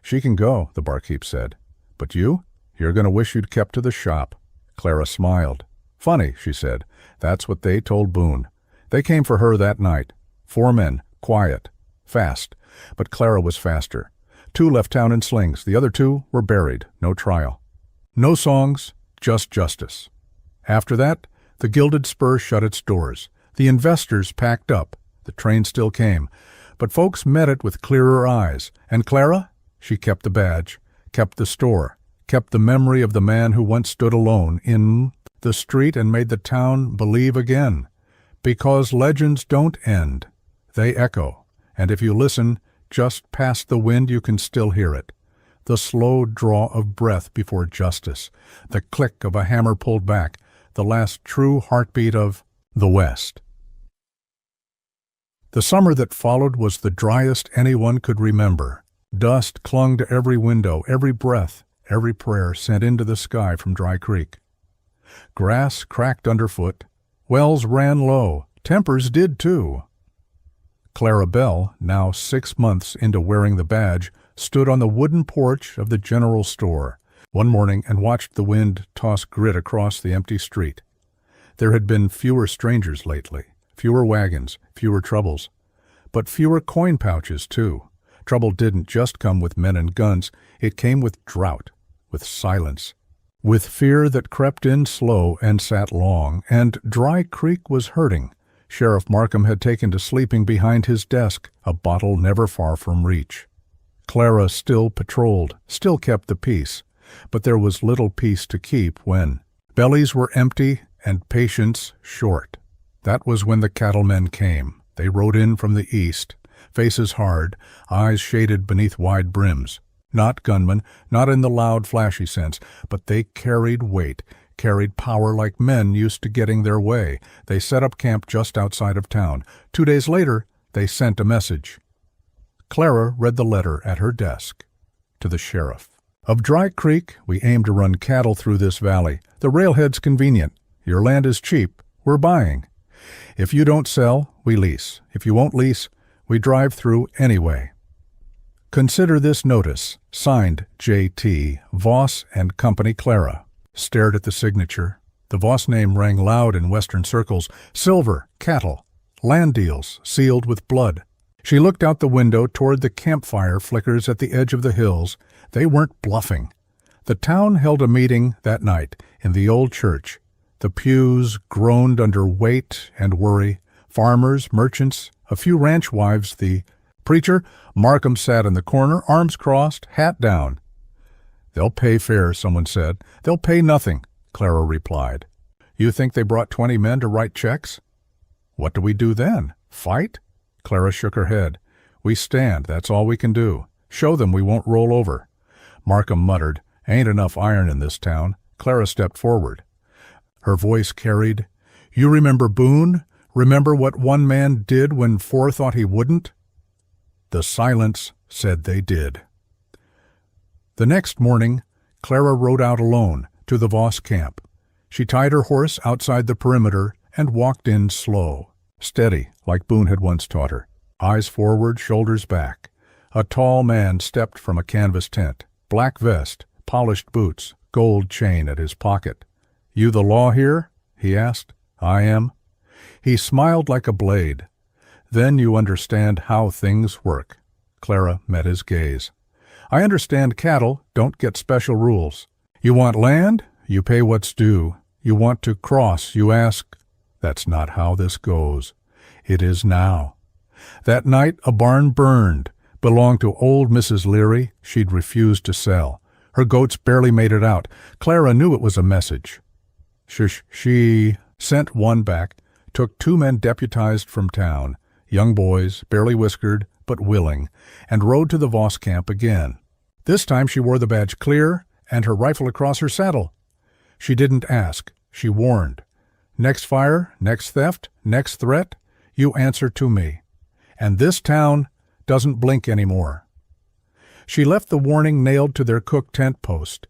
"She can go," the barkeep said. "But you're going to wish you'd kept to the shop." Clara smiled. "Funny," she said. "That's what they told Boone. They came for her that night. 4 men, quiet, fast. But Clara was faster. 2 left town in slings. The other 2 were buried. No trial. No songs, just justice." After that, the Gilded Spur shut its doors. The investors packed up. The train still came. But folks met it with clearer eyes. And Clara? She kept the badge, kept the store, kept the memory of the man who once stood alone in the street and made the town believe again. Because legends don't end. They echo. And if you listen, just past the wind you can still hear it. The slow draw of breath before justice. The click of a hammer pulled back. The last true heartbeat of the West. The summer that followed was the driest anyone could remember. Dust clung to every window, every breath, every prayer sent into the sky from Dry Creek. Grass cracked underfoot. Wells ran low. Tempers did too. Clara Bell, now 6 months into wearing the badge, stood on the wooden porch of the general store one morning and watched the wind toss grit across the empty street. There had been fewer strangers lately, fewer wagons, fewer troubles, but fewer coin pouches, too. Trouble didn't just come with men and guns. It came with drought, with silence, with fear that crept in slow and sat long, and Dry Creek was hurting. Sheriff Markham had taken to sleeping behind his desk, a bottle never far from reach. Clara still patrolled, still kept the peace, but there was little peace to keep when bellies were empty and patience short. That was when the cattlemen came. They rode in from the east, faces hard, eyes shaded beneath wide brims. Not gunmen, not in the loud, flashy sense, but they carried weight, carried power like men used to getting their way. They set up camp just outside of town. 2 days later, they sent a message. Clara read the letter at her desk. To the sheriff. "Of Dry Creek, we aim to run cattle through this valley. The railhead's convenient. Your land is cheap. We're buying. If you don't sell, we lease. If you won't lease, we drive through anyway. Consider this notice. Signed, J.T., Voss and Company, Clara." Stared at the signature. The Voss name rang loud in western circles. Silver, cattle, land deals, sealed with blood. She looked out the window toward the campfire flickers at the edge of the hills. They weren't bluffing. The town held a meeting that night in the old church. The pews groaned under weight and worry. Farmers, merchants, a few ranch wives, the preacher. Markham sat in the corner, arms crossed, hat down. "They'll pay fair," someone said. "They'll pay nothing," Clara replied. "You think they brought 20 men to write checks?" "What do we do then? Fight?" Clara shook her head. "We stand, that's all we can do. Show them we won't roll over." Markham muttered, "Ain't enough iron in this town." Clara stepped forward. Her voice carried, "You remember Boone? Remember what one man did when 4 thought he wouldn't?" The silence said they did. The next morning, Clara rode out alone to the Voss camp. She tied her horse outside the perimeter and walked in slow, steady, like Boone had once taught her. Eyes forward, shoulders back. A tall man stepped from a canvas tent. Black vest, polished boots, gold chain at his pocket. "You the law here?" he asked. "I am." He smiled like a blade. "Then you understand how things work." Clara met his gaze. I understand cattle don't get special rules. You want land? You pay what's due. You want to cross? You ask. That's not how this goes. It is now. That night a barn burned. Belonged to old Mrs. Leary. She'd refused to sell. Her goats barely made it out. Clara knew it was a message. She sent one back, took 2 men deputized from town, young boys, barely whiskered, but willing, and rode to the Voss camp again. This time she wore the badge clear and her rifle across her saddle. She didn't ask. She warned. Next fire, next theft, next threat, you answer to me. And this town doesn't blink anymore. She left the warning nailed to their cook tent post.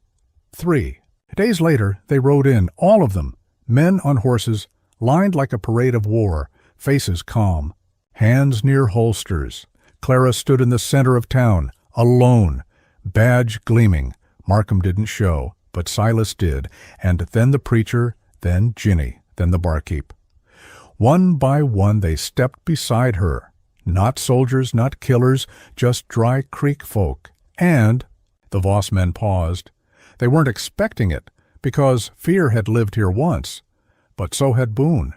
3 days later, they rode in, all of them, men on horses, lined like a parade of war, faces calm, hands near holsters. Clara stood in the center of town, alone, badge gleaming. Markham didn't show, but Silas did, and then the preacher, then Ginny, then the barkeep. One by one they stepped beside her. Not soldiers, not killers, just Dry Creek folk. And, the Voss men paused, they weren't expecting it, because fear had lived here once, but so had Boone.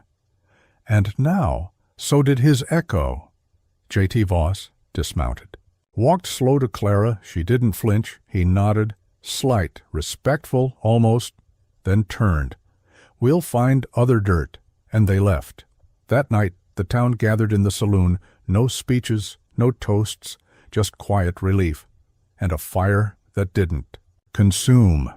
And now, so did his echo. J.T. Voss dismounted. Walked slow to Clara. She didn't flinch. He nodded, slight, respectful almost, then turned. We'll find other dirt. And they left. That night, the town gathered in the saloon. No speeches, no toasts, just quiet relief. And a fire that didn't consume.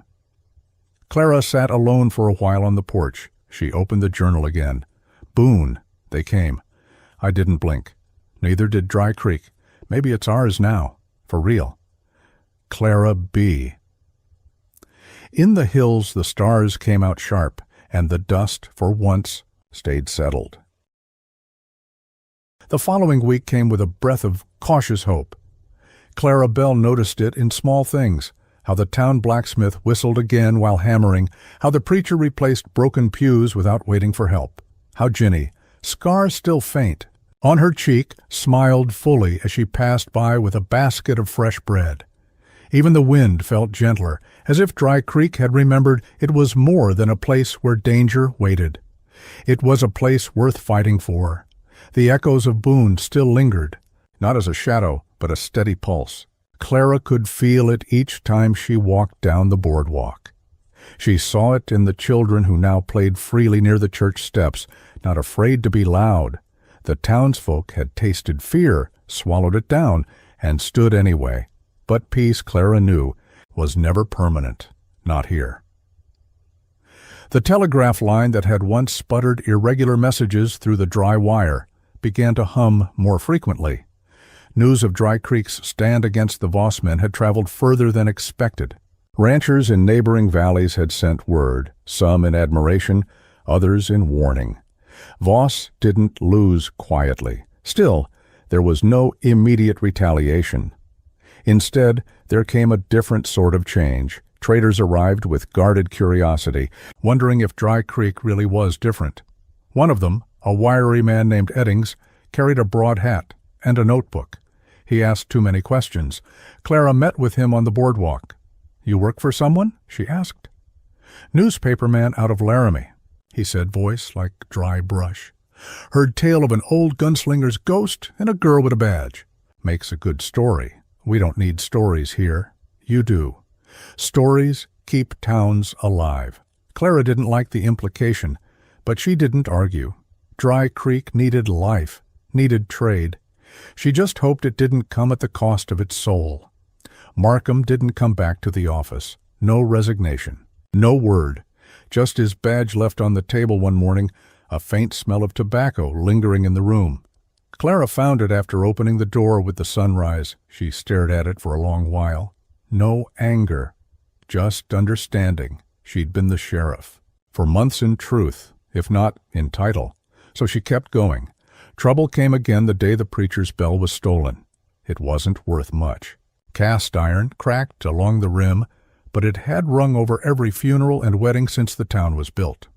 Clara sat alone for a while on the porch. She opened the journal again. Boone. They came. I didn't blink. Neither did Dry Creek. Maybe it's ours now. For real. Clara B. In the hills the stars came out sharp, and the dust, for once, stayed settled. The following week came with a breath of cautious hope. Clara Bell noticed it in small things, how the town blacksmith whistled again while hammering, how the preacher replaced broken pews without waiting for help, how Ginny, scar still faint, on her cheek, smiled fully as she passed by with a basket of fresh bread. Even the wind felt gentler, as if Dry Creek had remembered it was more than a place where danger waited. It was a place worth fighting for. The echoes of Boone still lingered, not as a shadow, but a steady pulse. Clara could feel it each time she walked down the boardwalk. She saw it in the children who now played freely near the church steps, not afraid to be loud. The townsfolk had tasted fear, swallowed it down, and stood anyway. But peace, Clara knew, was never permanent, not here. The telegraph line that had once sputtered irregular messages through the dry wire began to hum more frequently. News of Dry Creek's stand against the Voss men had traveled further than expected. Ranchers in neighboring valleys had sent word, some in admiration, others in warning. Voss didn't lose quietly. Still, there was no immediate retaliation. Instead, there came a different sort of change. Traders arrived with guarded curiosity, wondering if Dry Creek really was different. One of them, a wiry man named Eddings, carried a broad hat and a notebook. He asked too many questions. Clara met with him on the boardwalk. "You work for someone?" she asked. "Newspaperman out of Laramie," he said, voice like dry brush. "Heard tale of an old gunslinger's ghost and a girl with a badge. Makes a good story. We don't need stories here. You do. Stories keep towns alive." Clara didn't like the implication, but she didn't argue. Dry Creek needed life, needed trade. She just hoped it didn't come at the cost of its soul. Markham didn't come back to the office. No resignation. No word. Just his badge left on the table one morning, a faint smell of tobacco lingering in the room. Clara found it after opening the door with the sunrise. She stared at it for a long while. No anger, just understanding. She'd been the sheriff. For months in truth, if not in title. So she kept going. Trouble came again the day the preacher's bell was stolen. It wasn't worth much. Cast iron, cracked along the rim, but it had rung over every funeral and wedding since the town was built.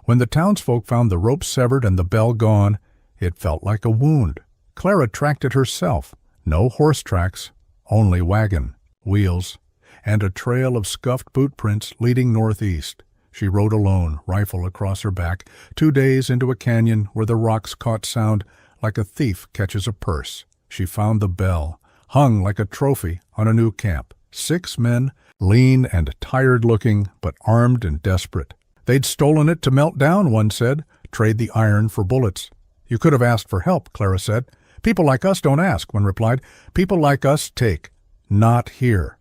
When the townsfolk found the rope severed and the bell gone, it felt like a wound. Clara tracked it herself. No horse tracks, only wagon. wheels, and a trail of scuffed boot prints leading northeast. She rode alone, rifle across her back, 2 days into a canyon where the rocks caught sound like a thief catches a purse. She found the bell, hung like a trophy on a new camp. 6 men, lean and tired-looking, but armed and desperate. They'd stolen it to melt down, one said, trade the iron for bullets. You could have asked for help, Clara said. People like us don't ask, one replied. People like us take. Not here.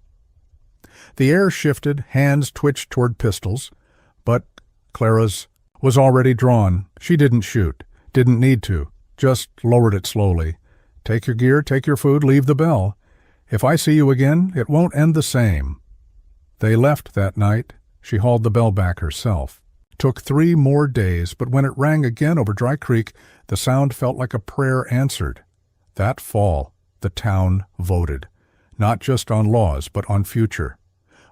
The air shifted, hands twitched toward pistols, but Clara's was already drawn. She didn't shoot, didn't need to, just lowered it slowly. Take your gear, take your food, leave the bell. If I see you again, it won't end the same. They left that night. She hauled the bell back herself. Took 3 more days, but when it rang again over Dry Creek, the sound felt like a prayer answered. That fall, the town voted, not just on laws, but on future.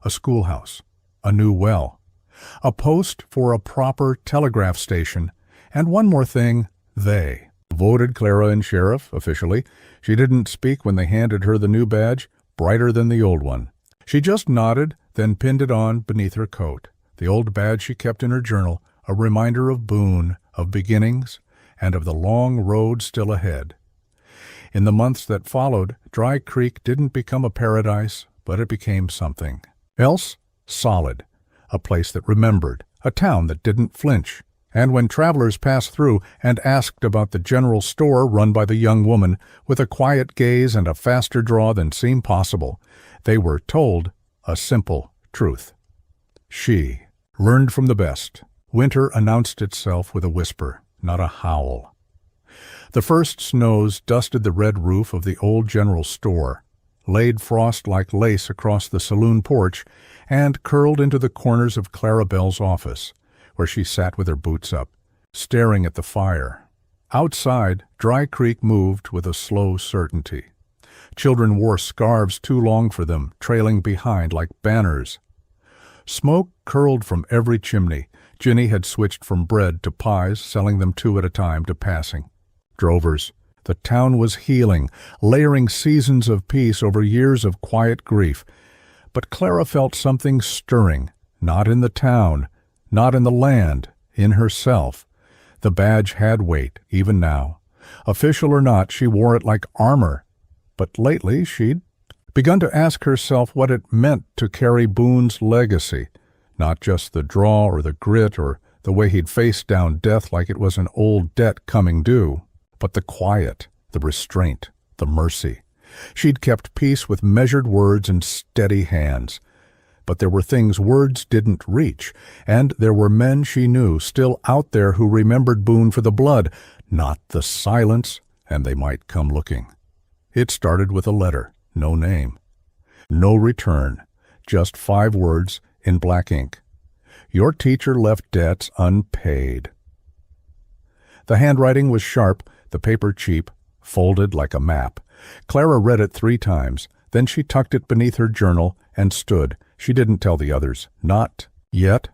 A schoolhouse, a new well, a post for a proper telegraph station, and one more thing, they voted Clara and sheriff, officially. She didn't speak when they handed her the new badge, brighter than the old one. She just nodded, then pinned it on beneath her coat. The old badge she kept in her journal, a reminder of Boone, of beginnings, and of the long road still ahead. In the months that followed, Dry Creek didn't become a paradise, but it became something else solid, a place that remembered, a town that didn't flinch. And when travelers passed through and asked about the general store run by the young woman, with a quiet gaze and a faster draw than seemed possible, they were told a simple truth. She learned from the best. Winter announced itself with a whisper, not a howl. The first snows dusted the red roof of the old general store, laid frost like lace across the saloon porch, and curled into the corners of Clara Bell's office, where she sat with her boots up, staring at the fire. Outside, Dry Creek moved with a slow certainty. Children wore scarves too long for them, trailing behind like banners. Smoke curled from every chimney. Ginny had switched from bread to pies, selling them 2 at a time to passing drovers. The town was healing, layering seasons of peace over years of quiet grief. But Clara felt something stirring, not in the town, not in the land, in herself. The badge had weight, even now. Official or not, she wore it like armor. But lately she'd begun to ask herself what it meant to carry Boone's legacy, not just the draw or the grit or the way he'd faced down death like it was an old debt coming due, but the quiet, the restraint, the mercy. She'd kept peace with measured words and steady hands. But there were things words didn't reach, and there were men she knew still out there who remembered Boone for the blood, not the silence, and they might come looking. It started with a letter, no name. No return, just 5 words in black ink. Your teacher left debts unpaid. The handwriting was sharp, the paper cheap, folded like a map. Clara read it 3 times, then she tucked it beneath her journal and stood. She didn't tell the others, not yet.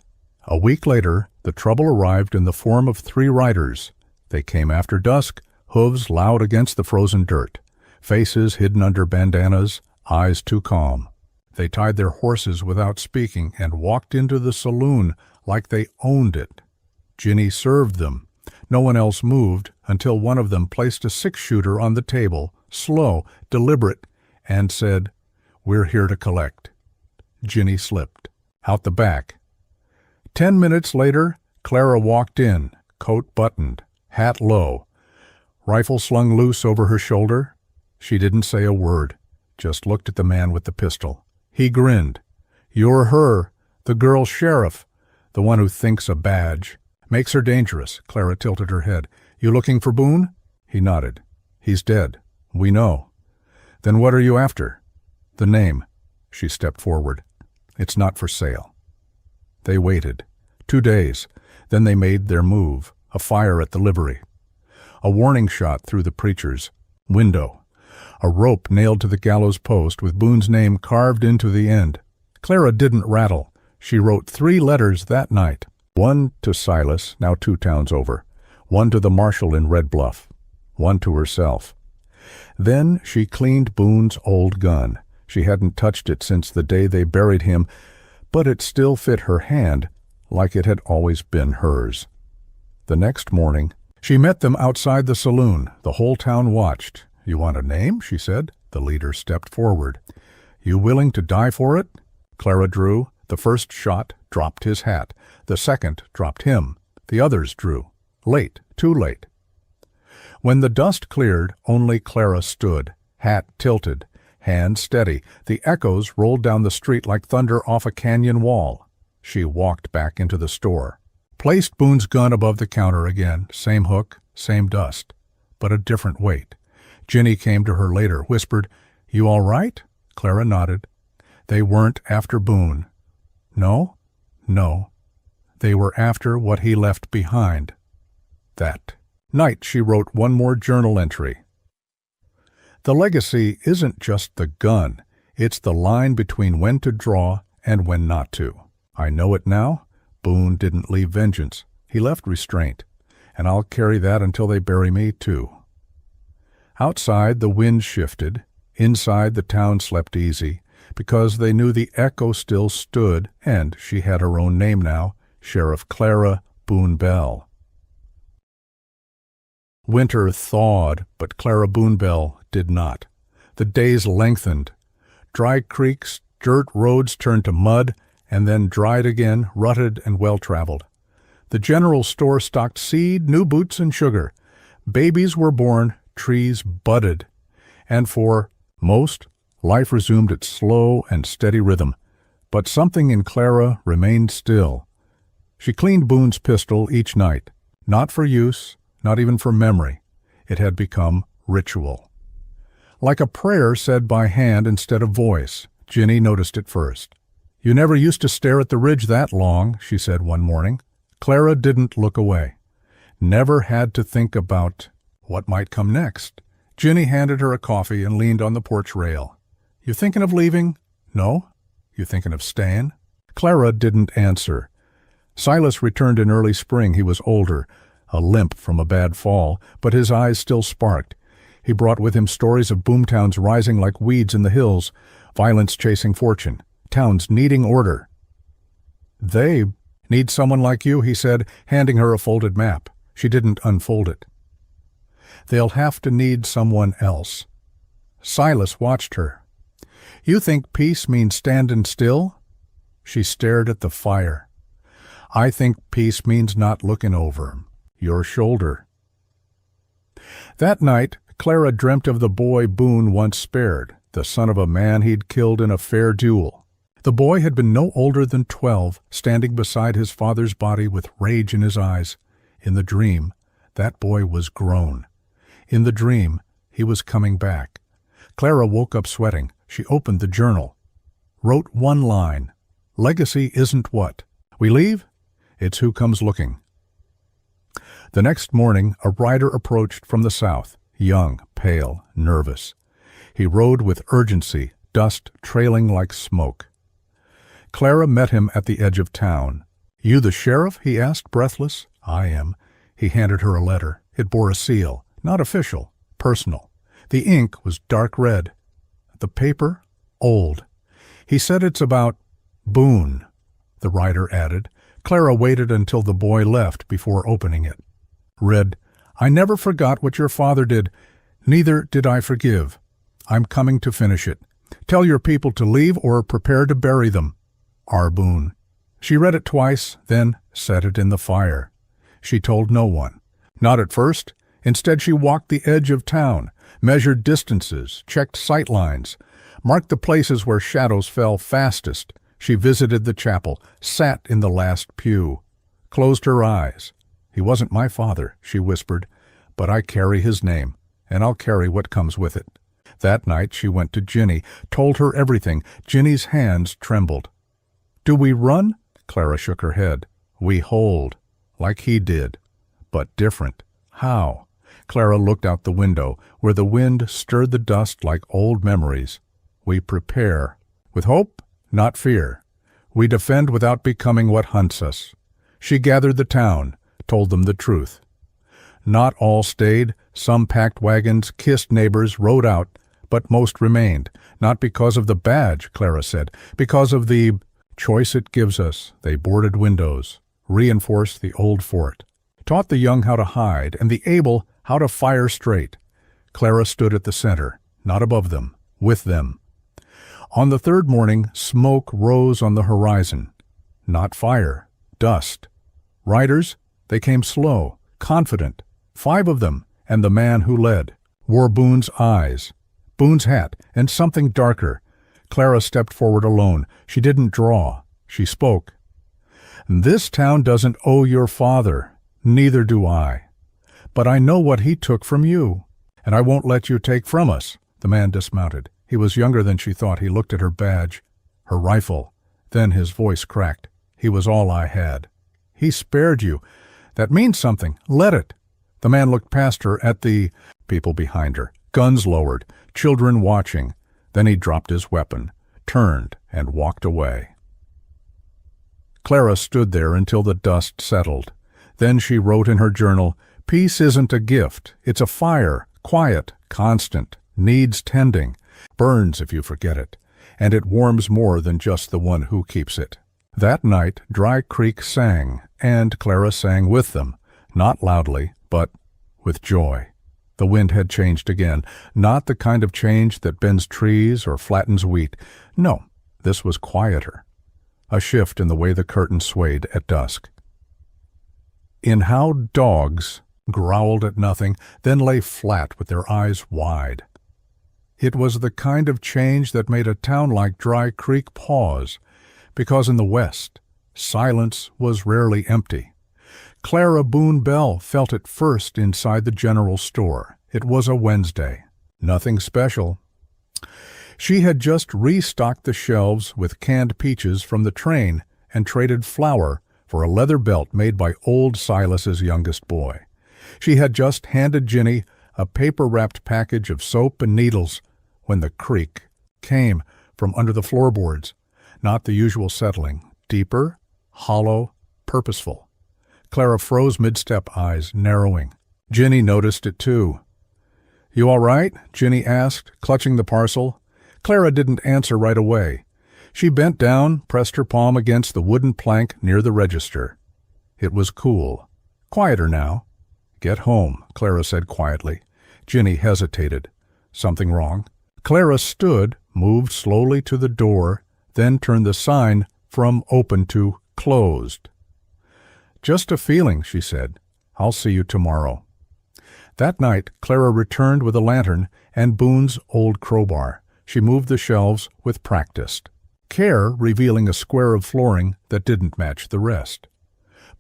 A week later, the trouble arrived in the form of 3 riders. They came after dusk, hooves loud against the frozen dirt, faces hidden under bandanas, eyes too calm. They tied their horses without speaking and walked into the saloon like they owned it. Ginny served them. No one else moved until one of them placed a 6-shooter on the table, slow, deliberate, and said, "We're here to collect." Ginny slipped. Out the back. 10 minutes later, Clara walked in, coat buttoned, hat low, rifle slung loose over her shoulder. She didn't say a word, just looked at the man with the pistol. He grinned. "You're her, the girl sheriff, the one who thinks a badge makes her dangerous." Clara tilted her head. "You looking for Boone?" He nodded. "He's dead. We know." "Then what are you after?" "The name." She stepped forward. "It's not for sale." They waited. 2 days. Then they made their move. A fire at the livery. A warning shot through the preacher's window. A rope nailed to the gallows post with Boone's name carved into the end. Clara didn't rattle. She wrote 3 letters that night. One to Silas, now 2 towns over. One to the marshal in Red Bluff. One to herself. Then she cleaned Boone's old gun. She hadn't touched it since the day they buried him, but it still fit her hand like it had always been hers. The next morning, she met them outside the saloon. The whole town watched. "You want a name?" she said. The leader stepped forward. "You willing to die for it?" Clara drew. The first shot dropped his hat. The second dropped him. The others drew. Late, too late. When the dust cleared, only Clara stood, hat tilted, hand steady. The echoes rolled down the street like thunder off a canyon wall. She walked back into the store, placed Boone's gun above the counter again, same hook, same dust, but a different weight. Ginny came to her later, whispered, "You all right?" Clara nodded. They weren't after Boone. No. They were after what he left behind. That night she wrote one more journal entry. The legacy isn't just the gun. It's the line between when to draw and when not to. I know it now. Boone didn't leave vengeance. He left restraint. And I'll carry that until they bury me, too. Outside, the wind shifted. Inside, the town slept easy, because they knew the echo still stood, and she had her own name now, Sheriff Clara Boone Bell. Winter thawed, but Clara Boone Bell did not. The days lengthened. Dry creeks, dirt roads turned to mud, and then dried again, rutted and well-traveled. The general store stocked seed, new boots, and sugar. Babies were born, trees budded. And for most, life resumed its slow and steady rhythm. But something in Clara remained still. She cleaned Boone's pistol each night, not for use, not even for memory. It had become ritual. Like a prayer said by hand instead of voice. Ginny noticed it first. "You never used to stare at the ridge that long," she said one morning. Clara didn't look away. Never had to think about what might come next. Ginny handed her a coffee and leaned on the porch rail. "You thinking of leaving?" "No." "You thinking of staying?" Clara didn't answer. Silas returned in early spring. He was older, a limp from a bad fall, but his eyes still sparked. He brought with him stories of boomtowns rising like weeds in the hills, violence chasing fortune, towns needing order. "They need someone like you," he said, handing her a folded map. She didn't unfold it. "They'll have to need someone else." Silas watched her. "You think peace means standing still?" She stared at the fire. "I think peace means not looking over your shoulder." That night, Clara dreamt of the boy Boone once spared, the son of a man he'd killed in a fair duel. The boy had been no older than 12, standing beside his father's body with rage in his eyes. In the dream, that boy was grown. In the dream, he was coming back. Clara woke up sweating. She opened the journal. Wrote one line. "Legacy isn't what? We leave? It's who comes looking." The next morning, a rider approached from the south, young, pale, nervous. He rode with urgency, dust trailing like smoke. Clara met him at the edge of town. "You the sheriff?" he asked, breathless. "I am." He handed her a letter. It bore a seal, not official, personal. The ink was dark red. The paper, old. "He said it's about Boone," the rider added. Clara waited until the boy left before opening it. Read, "I never forgot what your father did. Neither did I forgive. I'm coming to finish it. Tell your people to leave or prepare to bury them. R. Boone." She read it twice, then set it in the fire. She told no one. Not at first. Instead, she walked the edge of town, measured distances, checked sight lines, marked the places where shadows fell fastest. She visited the chapel, sat in the last pew, closed her eyes. "He wasn't my father," she whispered, "but I carry his name, and I'll carry what comes with it." That night she went to Ginny, told her everything. Ginny's hands trembled. "Do we run?" Clara shook her head. "We hold, like he did, but different." "How?" Clara looked out the window, where the wind stirred the dust like old memories. "We prepare, with hope, not fear. We defend without becoming what hunts us." She gathered the town, told them the truth. Not all stayed. Some packed wagons, kissed neighbors, rode out, but most remained. Not because of the badge, Clara said, because of the choice it gives us. They boarded windows, reinforced the old fort, taught the young how to hide, and the able how to fire straight. Clara stood at the center, not above them, with them. On the third morning, smoke rose on the horizon. Not fire, dust. Riders, they came slow, confident. 5 of them, and the man who led, wore Boone's eyes, Boone's hat, and something darker. Clara stepped forward alone. She didn't draw. She spoke. "This town doesn't owe your father. Neither do I. But I know what he took from you, and I won't let you take from us." The man dismounted. He was younger than she thought. He looked at her badge, her rifle. Then his voice cracked. "He was all I had. He spared you. That means something. Let it." The man looked past her at the people behind her, guns lowered, children watching. Then he dropped his weapon, turned, and walked away. Clara stood there until the dust settled. Then she wrote in her journal, "Peace isn't a gift. It's a fire, quiet, constant, needs tending, burns if you forget it, and it warms more than just the one who keeps it." That night, Dry Creek sang, and Clara sang with them, not loudly, but with joy. The wind had changed again, not the kind of change that bends trees or flattens wheat. No, this was quieter. A shift in the way the curtain swayed at dusk. In how dogs growled at nothing, then lay flat with their eyes wide. It was the kind of change that made a town like Dry Creek pause, because in the West, silence was rarely empty. Clara Boone Bell felt it first inside the general store. It was a Wednesday. Nothing special. She had just restocked the shelves with canned peaches from the train and traded flour for a leather belt made by old Silas's youngest boy. She had just handed Ginny a paper-wrapped package of soap and needles when the creak came from under the floorboards, not the usual settling, deeper, hollow, purposeful. Clara froze mid-step, eyes narrowing. Ginny noticed it too. "You all right?" Ginny asked, clutching the parcel. Clara didn't answer right away. She bent down, pressed her palm against the wooden plank near the register. It was cool. Quieter now. "Get home," Clara said quietly. Ginny hesitated. Something wrong? Clara stood, moved slowly to the door, then turned the sign from open to closed. "Just a feeling," she said. "I'll see you tomorrow." That night, Clara returned with a lantern and Boone's old crowbar. She moved the shelves with practice, care revealing a square of flooring that didn't match the rest.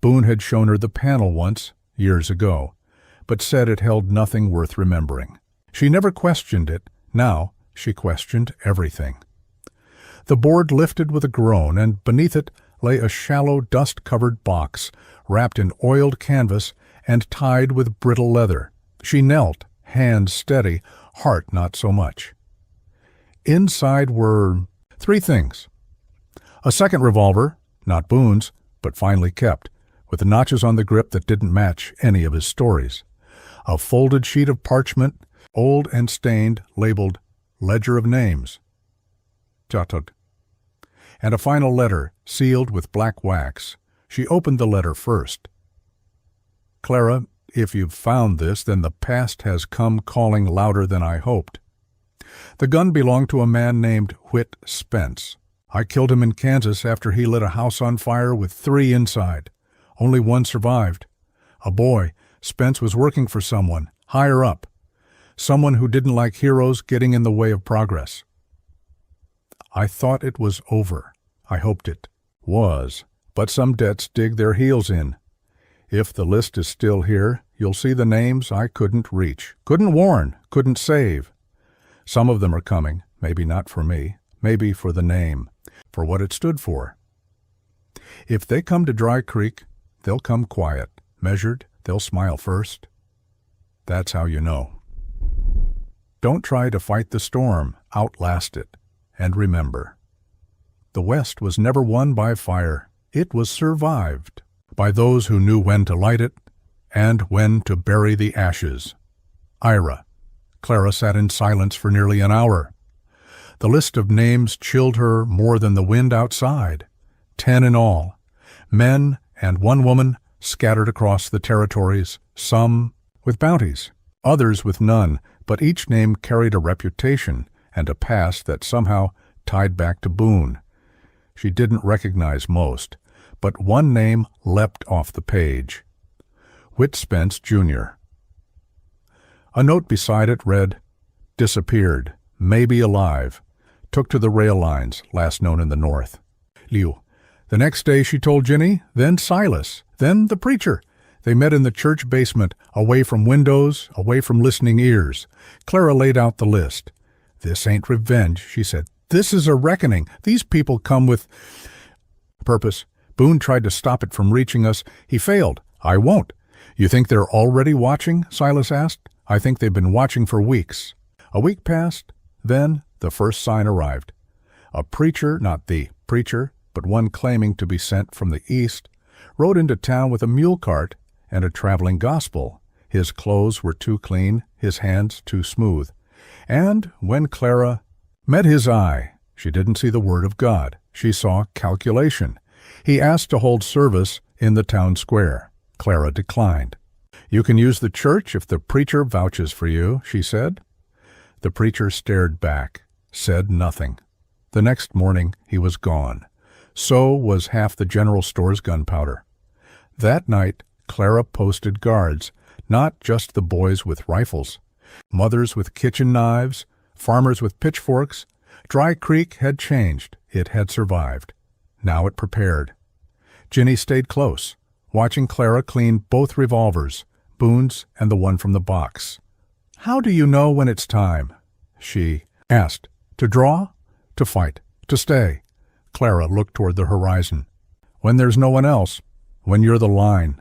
Boone had shown her the panel once, years ago, but said it held nothing worth remembering. She never questioned it. Now she questioned everything. The board lifted with a groan, and beneath it lay a shallow, dust-covered box, wrapped in oiled canvas and tied with brittle leather. She knelt, hand steady, heart not so much. Inside were 3 things. A second revolver, not Boone's, but finely kept, with notches on the grip that didn't match any of his stories. A folded sheet of parchment, old and stained, labeled Ledger of Names. Jotod. And a final letter, sealed with black wax. She opened the letter first. "Clara, if you've found this, then the past has come calling louder than I hoped. The gun belonged to a man named Whit Spence. I killed him in Kansas after he lit a house on fire with 3 inside. Only 1 survived. A boy. Spence was working for someone, higher up. Someone who didn't like heroes getting in the way of progress. I thought it was over. I hoped it was. But some debts dig their heels in. If the list is still here, you'll see the names I couldn't reach, couldn't warn, couldn't save. Some of them are coming, maybe not for me, maybe for the name, for what it stood for. If they come to Dry Creek, they'll come quiet, measured, they'll smile first. That's how you know. Don't try to fight the storm, outlast it. And remember, the West was never won by fire. It was survived by those who knew when to light it and when to bury the ashes. Ira, Clara sat in silence for nearly an hour. The list of names chilled her more than the wind outside. 10 in all. Men and one woman scattered across the territories, some with bounties, others with none, but each name carried a reputation and a past that somehow tied back to Boone. She didn't recognize most, but one name leapt off the page. Whit Spence, Jr. A note beside it read, "Disappeared, may be alive. Took to the rail lines, last known in the north." Liu. The next day she told Ginny, then Silas, then the preacher. They met in the church basement, away from windows, away from listening ears. Clara laid out the list. "This ain't revenge," she said. "This is a reckoning. These people come with purpose. Boone tried to stop it from reaching us. He failed. I won't." "You think they're already watching?" Silas asked. "I think they've been watching for weeks." A week passed. Then the first sign arrived. A preacher, not the preacher, but one claiming to be sent from the east, rode into town with a mule cart and a traveling gospel. His clothes were too clean, his hands too smooth. And when Clara met his eye, she didn't see the word of God. She saw calculation. He asked to hold service in the town square. Clara declined. "You can use the church if the preacher vouches for you," she said. The preacher stared back, said nothing. The next morning he was gone. So was half the general store's gunpowder. That night Clara posted guards, not just the boys with rifles. Mothers with kitchen knives, farmers with pitchforks. Dry Creek had changed. It had survived. Now it prepared. Ginny stayed close, watching Clara clean both revolvers, Boone's and the one from the box. "How do you know when it's time?" she asked. "To draw? To fight? To stay?" Clara looked toward the horizon. "When there's no one else. When you're the line."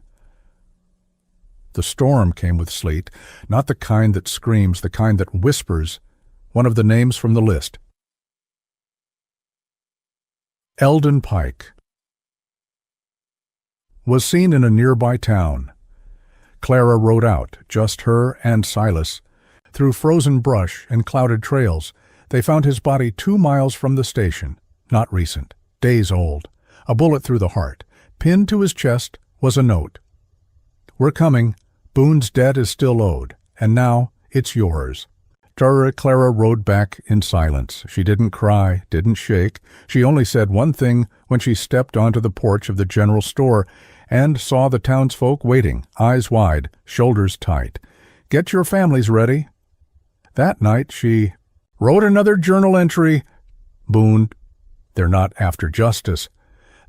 The storm came with sleet, not the kind that screams, the kind that whispers. One of the names from the list. Eldon Pike was seen in a nearby town. Clara rode out, just her and Silas. Through frozen brush and clouded trails, they found his body 2 miles from the station. Not recent, days old. A bullet through the heart. Pinned to his chest was a note. "We're coming. Boone's debt is still owed, and now it's yours." Clara rode back in silence. She didn't cry, didn't shake. She only said one thing when she stepped onto the porch of the general store and saw the townsfolk waiting, eyes wide, shoulders tight. "Get your families ready." That night she wrote another journal entry. "Boone, they're not after justice.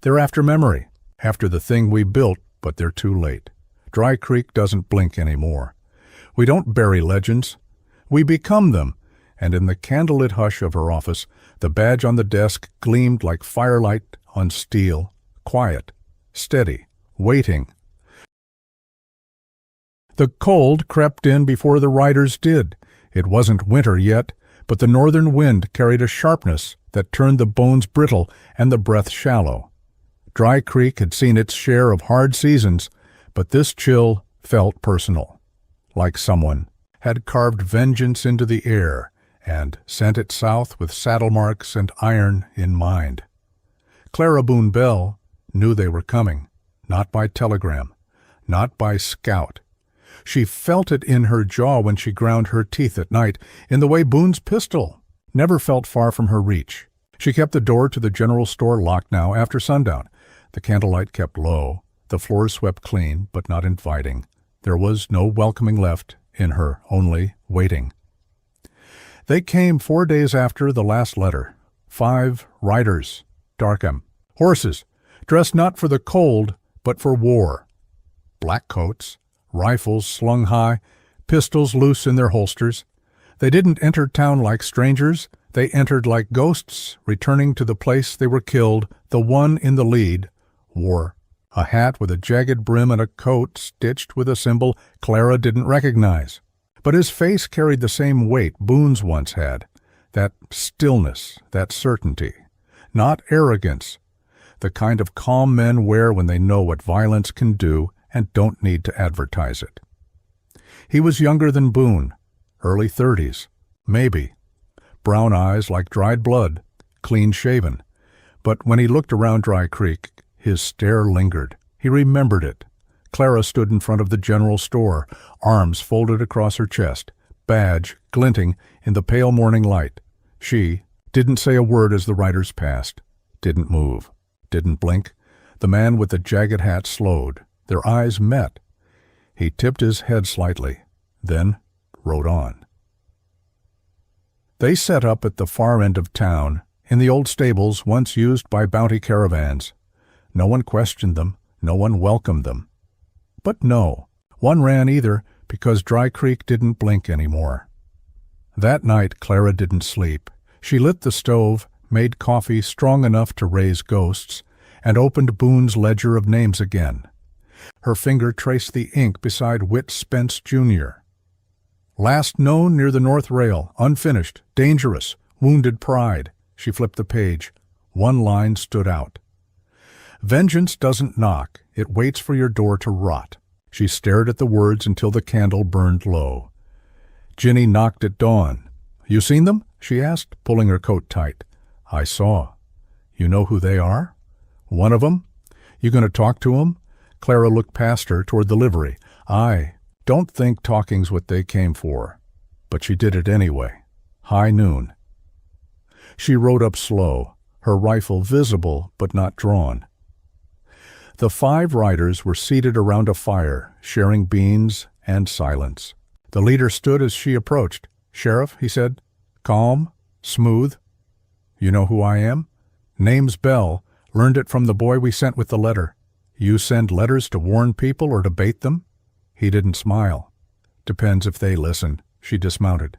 They're after memory, after the thing we built, but they're too late. Dry Creek doesn't blink anymore. We don't bury legends. We become them." And in the candlelit hush of her office, the badge on the desk gleamed like firelight on steel, quiet, steady, waiting. The cold crept in before the riders did. It wasn't winter yet, but the northern wind carried a sharpness that turned the bones brittle and the breath shallow. Dry Creek had seen its share of hard seasons, but this chill felt personal, like someone had carved vengeance into the air and sent it south with saddle marks and iron in mind. Clara Boone Bell knew they were coming, not by telegram, not by scout. She felt it in her jaw when she ground her teeth at night, in the way Boone's pistol never felt far from her reach. She kept the door to the general store locked now after sundown. The candlelight kept low, the floors swept clean but not inviting. There was no welcoming left in her, only waiting. They came 4 days after the last letter. 5 riders, Darkham, horses, dressed not for the cold but for war. Black coats, rifles slung high, pistols loose in their holsters. They didn't enter town like strangers. They entered like ghosts, returning to the place they were killed. The one in the lead wore a hat with a jagged brim and a coat stitched with a symbol Clara didn't recognize. But his face carried the same weight Boone's once had, that stillness, that certainty. Not arrogance, the kind of calm men wear when they know what violence can do and don't need to advertise it. He was younger than Boone, Early 30s. Maybe. Brown eyes like dried blood, clean-shaven. But when he looked around Dry Creek, his stare lingered. He remembered it. Clara stood in front of the general store, arms folded across her chest, badge glinting in the pale morning light. She didn't say a word as the riders passed, didn't move, didn't blink. The man with the jagged hat slowed. Their eyes met. He tipped his head slightly, then rode on. They set up at the far end of town, in the old stables once used by bounty caravans. No one questioned them, no one welcomed them. But no, one ran either because Dry Creek didn't blink anymore. That night Clara didn't sleep. She lit the stove, made coffee strong enough to raise ghosts, and opened Boone's ledger of names again. Her finger traced the ink beside Whit Spence, Jr. Last known near the North Rail, unfinished, dangerous, wounded pride. She flipped the page. One line stood out. Vengeance doesn't knock, it waits for your door to rot. She stared at the words until the candle burned low. Ginny knocked at dawn. You seen them? She asked, pulling her coat tight. I saw. You know who they are? One of 'em? You going to talk to 'em? Clara looked past her toward the livery. I don't think talking's what they came for. But she did it anyway. High noon. She rode up slow, her rifle visible but not drawn. The 5 riders were seated around a fire, sharing beans and silence. The leader stood as she approached. Sheriff, he said, calm, smooth. You know who I am? Name's Bell. Learned it from the boy we sent with the letter. You send letters to warn people or to bait them? He didn't smile. Depends if they listen. She dismounted.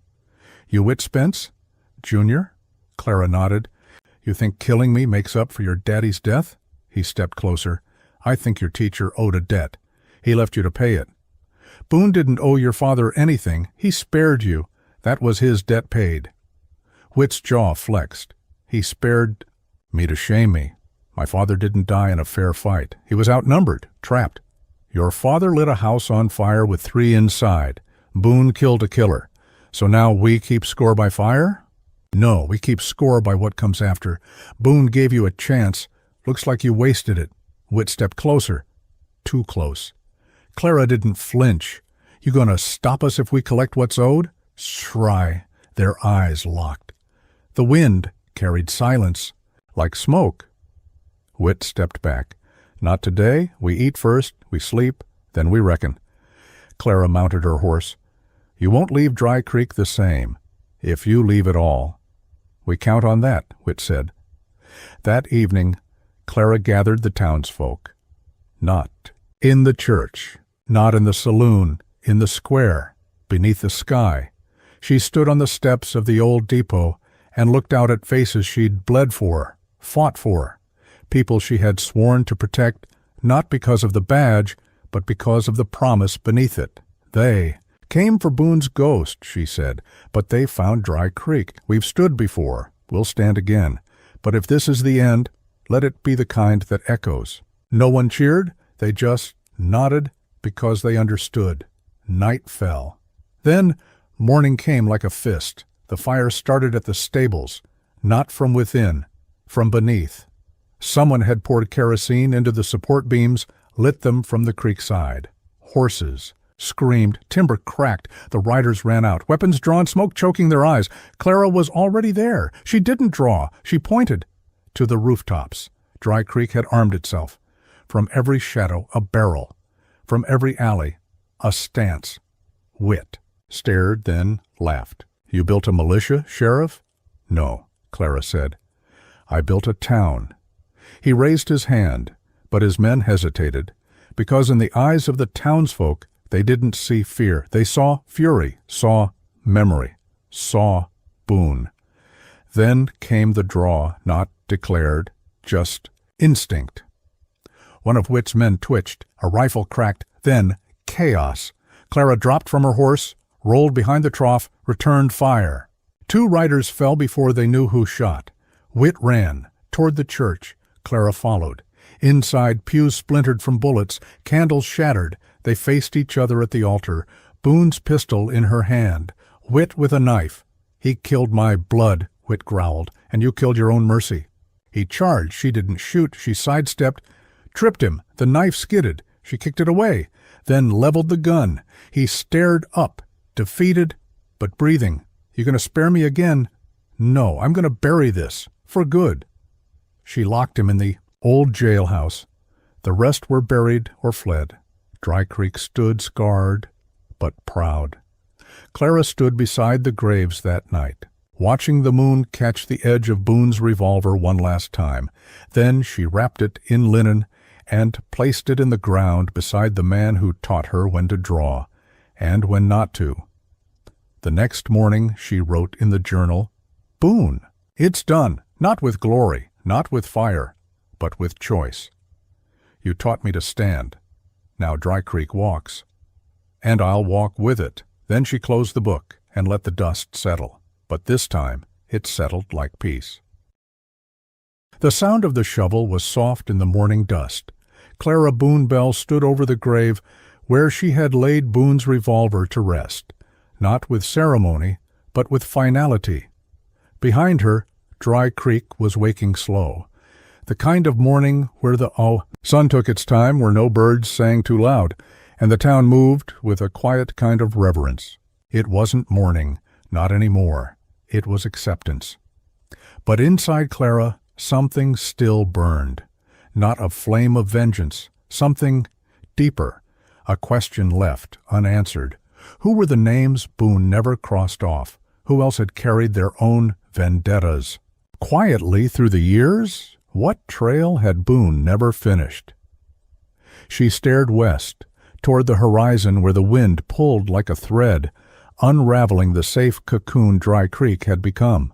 You Whit Spence? Junior? Clara nodded. You think killing me makes up for your daddy's death? He stepped closer. I think your teacher owed a debt. He left you to pay it. Boone didn't owe your father anything. He spared you. That was his debt paid. Whit's jaw flexed. He spared me to shame me. My father didn't die in a fair fight. He was outnumbered, trapped. Your father lit a house on fire with 3 inside. Boone killed a killer. So now we keep score by fire? No, we keep score by what comes after. Boone gave you a chance. Looks like you wasted it. Whit stepped closer. Too close. Clara didn't flinch. You gonna stop us if we collect what's owed? Try. Their eyes locked. The wind carried silence, like smoke. Whit stepped back. Not today. We eat first, we sleep, then we reckon. Clara mounted her horse. You won't leave Dry Creek the same, if you leave at all. We count on that, Whit said. That evening, Clara gathered the townsfolk. Not in the church, not in the saloon, in the square, beneath the sky. She stood on the steps of the old depot and looked out at faces she'd bled for, fought for, people she had sworn to protect, not because of the badge, but because of the promise beneath it. They came for Boone's ghost, she said, but they found Dry Creek. We've stood before. We'll stand again. But if this is the end, let it be the kind that echoes. No one cheered. They just nodded because they understood. Night fell. Then morning came like a fist. The fire started at the stables, not from within, from beneath. Someone had poured kerosene into the support beams, lit them from the creek side. Horses screamed, timber cracked, the riders ran out, weapons drawn, smoke choking their eyes. Clara was already there. She didn't draw. She pointed to the rooftops. Dry Creek had armed itself. From every shadow, a barrel. From every alley, a stance. Whit stared, then laughed. You built a militia, Sheriff? No, Clara said. I built a town. He raised his hand, but his men hesitated, because in the eyes of the townsfolk they didn't see fear. They saw fury, saw memory, saw Boone. Then came the draw, not declared, just instinct. One of Whit's men twitched, a rifle cracked, then chaos. Clara dropped from her horse, rolled behind the trough, returned fire. 2 riders fell before they knew who shot. Whit ran toward the church. Clara followed. Inside, pews splintered from bullets, candles shattered. They faced each other at the altar, Boone's pistol in her hand. Whit with a knife. He killed my blood, Whit growled, and you killed your own mercy. He charged. She didn't shoot. She sidestepped, tripped him. The knife skidded. She kicked it away, then leveled the gun. He stared up, defeated, but breathing. You going to spare me again? No, I'm going to bury this, for good. She locked him in the old jailhouse. The rest were buried or fled. Dry Creek stood scarred, but proud. Clara stood beside the graves that night, watching the moon catch the edge of Boone's revolver one last time. Then she wrapped it in linen and placed it in the ground beside the man who taught her when to draw, and when not to. The next morning she wrote in the journal, "Boone, it's done, not with glory, not with fire, but with choice. You taught me to stand. Now Dry Creek walks. And I'll walk with it." Then she closed the book and let the dust settle. But this time it settled like peace. The sound of the shovel was soft in the morning dust. Clara Boone Bell stood over the grave where she had laid Boone's revolver to rest, not with ceremony, but with finality. Behind her, Dry Creek was waking slow, the kind of morning where the sun took its time, where no birds sang too loud, and the town moved with a quiet kind of reverence. It wasn't mourning, not anymore. It was acceptance. But inside Clara, something still burned. Not a flame of vengeance, something deeper, a question left unanswered. Who were the names Boone never crossed off? Who else had carried their own vendettas? Quietly through the years, what trail had Boone never finished? She stared west, toward the horizon where the wind pulled like a thread, unraveling the safe cocoon Dry Creek had become.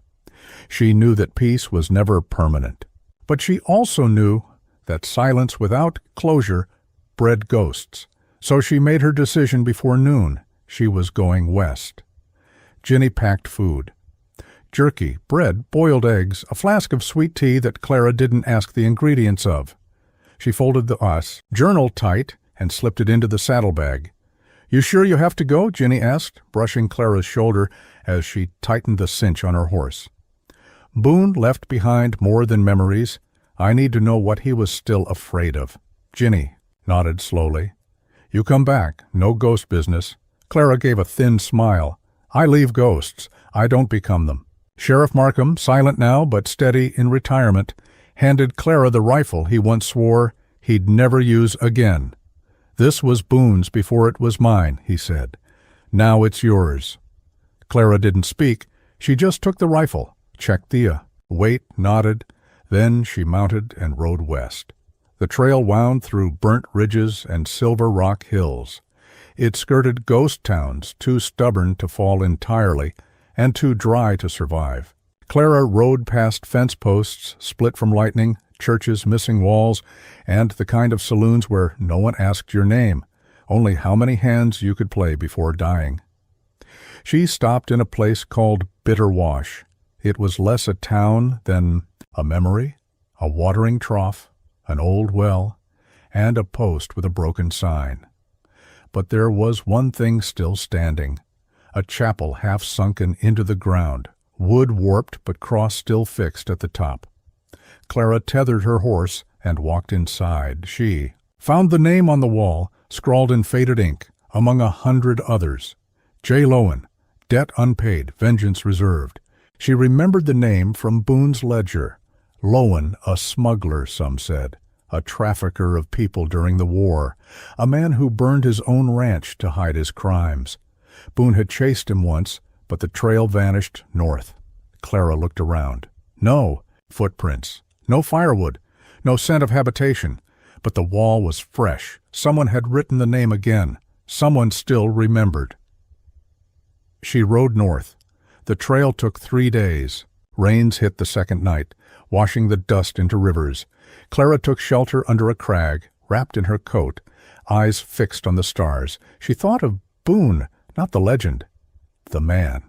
She knew that peace was never permanent. But she also knew that silence without closure bred ghosts. So she made her decision before noon. She was going west. Ginny packed food. Jerky, bread, boiled eggs, a flask of sweet tea that Clara didn't ask the ingredients of. She folded the journal tight and slipped it into the saddlebag. "You sure you have to go?" Ginny asked, brushing Clara's shoulder as she tightened the cinch on her horse. Boone left behind more than memories. I need to know what he was still afraid of. Ginny nodded slowly. "You come back. No ghost business." Clara gave a thin smile. "I leave ghosts. I don't become them." Sheriff Markham, silent now but steady in retirement, handed Clara the rifle he once swore he'd never use again. "This was Boone's before it was mine," he said. "Now it's yours." Clara didn't speak. She just took the rifle, checked the weight, nodded. Then she mounted and rode west. The trail wound through burnt ridges and silver rock hills. It skirted ghost towns, too stubborn to fall entirely and too dry to survive. Clara rode past fence posts split from lightning, churches missing walls, and the kind of saloons where no one asked your name, only how many hands you could play before dying. She stopped in a place called Bitter Wash. It was less a town than a memory, a watering trough, an old well, and a post with a broken sign. But there was one thing still standing, a chapel half sunken into the ground, wood warped but cross still fixed at the top. Clara tethered her horse and walked inside. She found the name on the wall, scrawled in faded ink, among 100 others. J. Lowen, debt unpaid, vengeance reserved. She remembered the name from Boone's ledger. Lowen, a smuggler, some said, a trafficker of people during the war, a man who burned his own ranch to hide his crimes. Boone had chased him once, but the trail vanished north. Clara looked around. No footprints, no firewood, no scent of habitation, but the wall was fresh. Someone had written the name again. Someone still remembered. She rode north. The trail took 3 days. Rains hit the second night, washing the dust into rivers. Clara took shelter under a crag, wrapped in her coat, eyes fixed on the stars. She thought of Boone, not the legend, the man.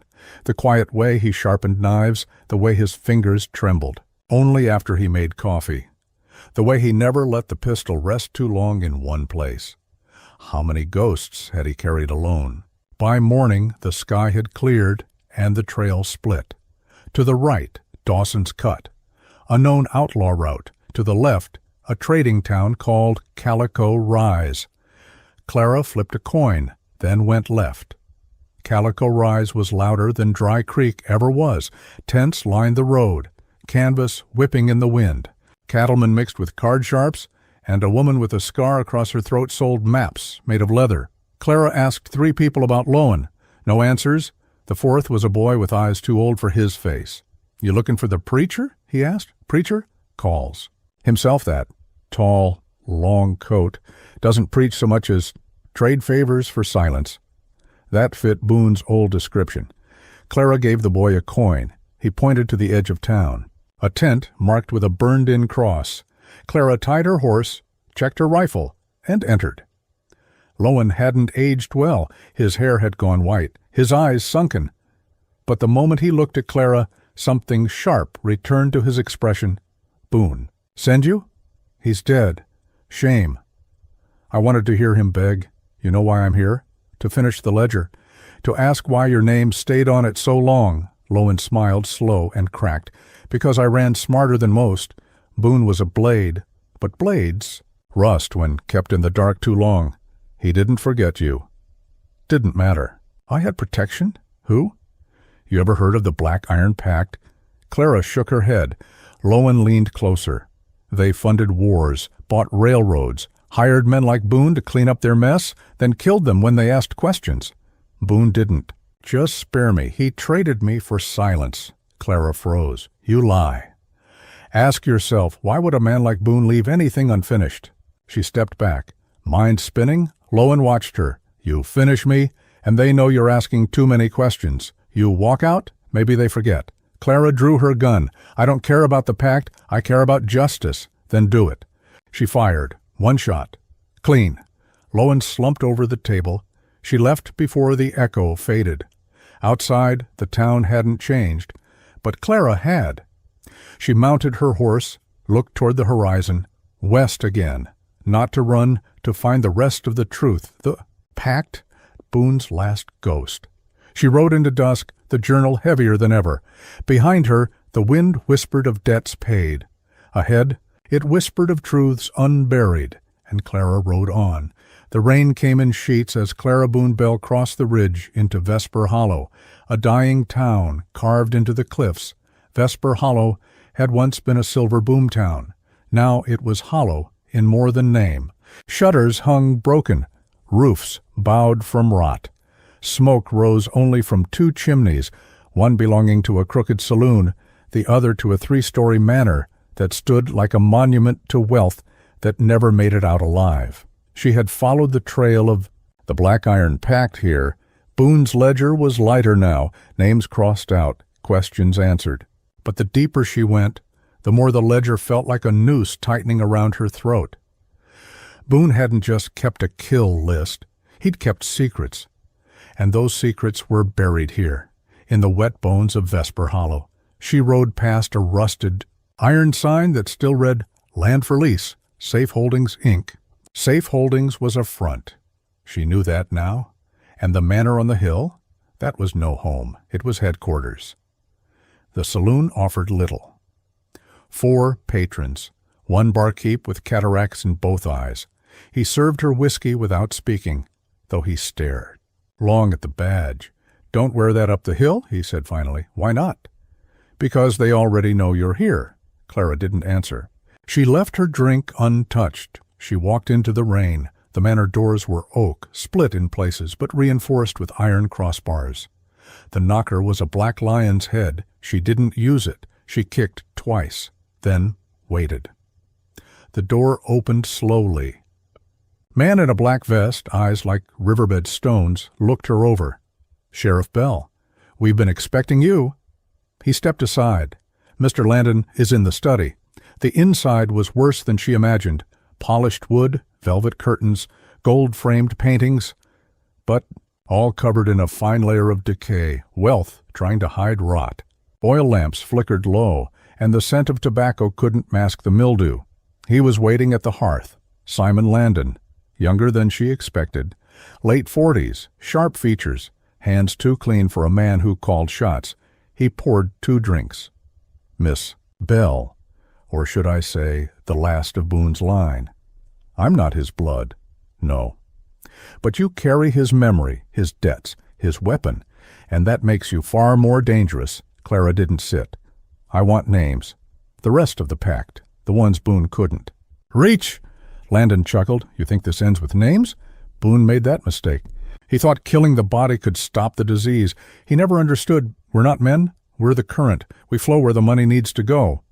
The quiet way he sharpened knives, the way his fingers trembled, only after he made coffee. The way he never let the pistol rest too long in one place. How many ghosts had he carried alone? By morning, the sky had cleared and the trail split. To the right, Dawson's Cut, a known outlaw route. To the left, a trading town called Calico Rise. Clara flipped a coin, then went left. Calico Rise was louder than Dry Creek ever was. Tents lined the road, canvas whipping in the wind. Cattlemen mixed with card sharps, and a woman with a scar across her throat sold maps made of leather. Clara asked 3 people about Lowen. No answers. The 4th was a boy with eyes too old for his face. "You looking for the preacher?" he asked. "Preacher?" "Calls. Himself that. Tall, long coat. Doesn't preach so much as trade favors for silence." That fit Boone's old description. Clara gave the boy a coin. He pointed to the edge of town. A tent marked with a burned-in cross. Clara tied her horse, checked her rifle, and entered. Lowen hadn't aged well. His hair had gone white, his eyes sunken. But the moment he looked at Clara, something sharp returned to his expression. "Boone. Send you?" "He's dead. Shame." "I wanted to hear him beg. You know why I'm here? To finish the ledger. To ask why your name stayed on it so long." Lowen smiled, slow and cracked. "Because I ran smarter than most. Boone was a blade. But blades rust when kept in the dark too long. He didn't forget you." "Didn't matter. I had protection? Who?" "You ever heard of the Black Iron Pact?" Clara shook her head. Lowen leaned closer. "They funded wars, bought railroads, hired men like Boone to clean up their mess, then killed them when they asked questions. Boone didn't. Just spare me. He traded me for silence." Clara froze. "You lie. Ask yourself, why would a man like Boone leave anything unfinished?" She stepped back. Mind spinning? Lowen watched her. "You finish me, and they know you're asking too many questions. You walk out, maybe they forget." Clara drew her gun. "I don't care about the pact. I care about justice." "Then do it." She fired. 1 shot. Clean. Lowen slumped over the table. She left before the echo faded. Outside, the town hadn't changed, but Clara had. She mounted her horse, looked toward the horizon, west again, not to run, to find the rest of the truth, the pact, Boone's last ghost. She rode into dusk, the journal heavier than ever. Behind her, the wind whispered of debts paid. Ahead, it whispered of truths unburied, and Clara rode on. The rain came in sheets as Clara Boone Bell crossed the ridge into Vesper Hollow, a dying town carved into the cliffs. Vesper Hollow had once been a silver boom town. Now it was hollow in more than name. Shutters hung broken, roofs bowed from rot. Smoke rose only from 2 chimneys, one belonging to a crooked saloon, the other to a 3-story manor that stood like a monument to wealth that never made it out alive. She had followed the trail of the Black Iron Pact here. Boone's ledger was lighter now, names crossed out, questions answered. But the deeper she went, the more the ledger felt like a noose tightening around her throat. Boone hadn't just kept a kill list. He'd kept secrets. And those secrets were buried here, in the wet bones of Vesper Hollow. She rode past a rusted iron sign that still read, "Land for Lease, Safe Holdings, Inc." Safe Holdings was a front. She knew that now. And the manor on the hill? That was no home. It was headquarters. The saloon offered little. 4 patrons, 1 barkeep with cataracts in both eyes. He served her whiskey without speaking, though he stared. Long at the badge. "Don't wear that up the hill," he said finally. "Why not?" "Because they already know you're here." Clara didn't answer. She left her drink untouched. She walked into the rain. The manor doors were oak, split in places, but reinforced with iron crossbars. The knocker was a black lion's head. She didn't use it. She kicked twice, then waited. The door opened slowly. Man in a black vest, eyes like riverbed stones, looked her over. "Sheriff Bell, we've been expecting you." He stepped aside. "Mr. Landon is in the study." The inside was worse than she imagined. Polished wood, velvet curtains, gold-framed paintings, but all covered in a fine layer of decay, wealth trying to hide rot. Oil lamps flickered low, and the scent of tobacco couldn't mask the mildew. He was waiting at the hearth. Simon Landon, younger than she expected, Late 40s, sharp features, hands too clean for a man who called shots. He poured 2 drinks. Miss Bell, or should I say, the last of Boone's line. I'm not his blood. No. But you carry his memory, his debts, his weapon, and that makes you far more dangerous. Clara didn't sit. I want names. The rest of the pact, the ones Boone couldn't. Reach! Landon chuckled. You think this ends with names? Boone made that mistake. He thought killing the body could stop the disease. He never understood, we're not men, we're the current. We flow where the money needs to go.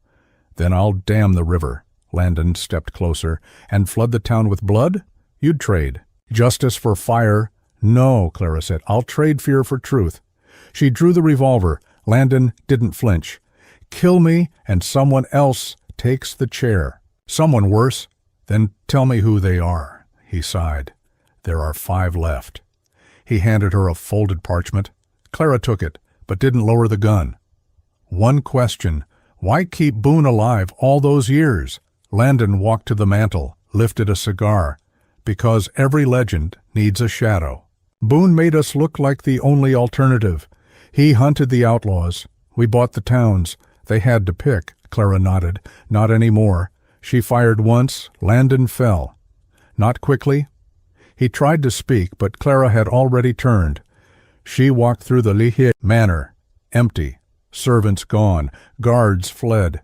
Then I'll dam the river. Landon stepped closer. And flood the town with blood? You'd trade. Justice for fire? No, Clara said. I'll trade fear for truth. She drew the revolver. Landon didn't flinch. Kill me and someone else takes the chair. Someone worse? Then tell me who they are. He sighed. There are 5 left. He handed her a folded parchment. Clara took it, but didn't lower the gun. One question. Why keep Boone alive all those years? Landon walked to the mantel, lifted a cigar. Because every legend needs a shadow. Boone made us look like the only alternative. He hunted the outlaws. We bought the towns. They had to pick. Clara nodded. Not anymore. She fired once. Landon fell. Not quickly. He tried to speak, but Clara had already turned. She walked through the Lihie manor. Empty. Servants gone. Guards fled.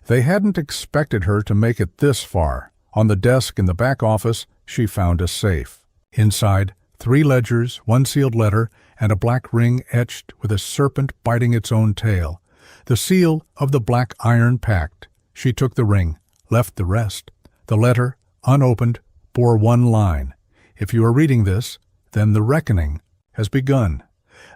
They hadn't expected her to make it this far. On the desk in the back office, she found a safe. Inside, 3 ledgers, 1 sealed letter, and a black ring etched with a serpent biting its own tail. The seal of the Black Iron Pact. She took the ring, left the rest. The letter, unopened, bore 1 line. If you are reading this, then the reckoning has begun.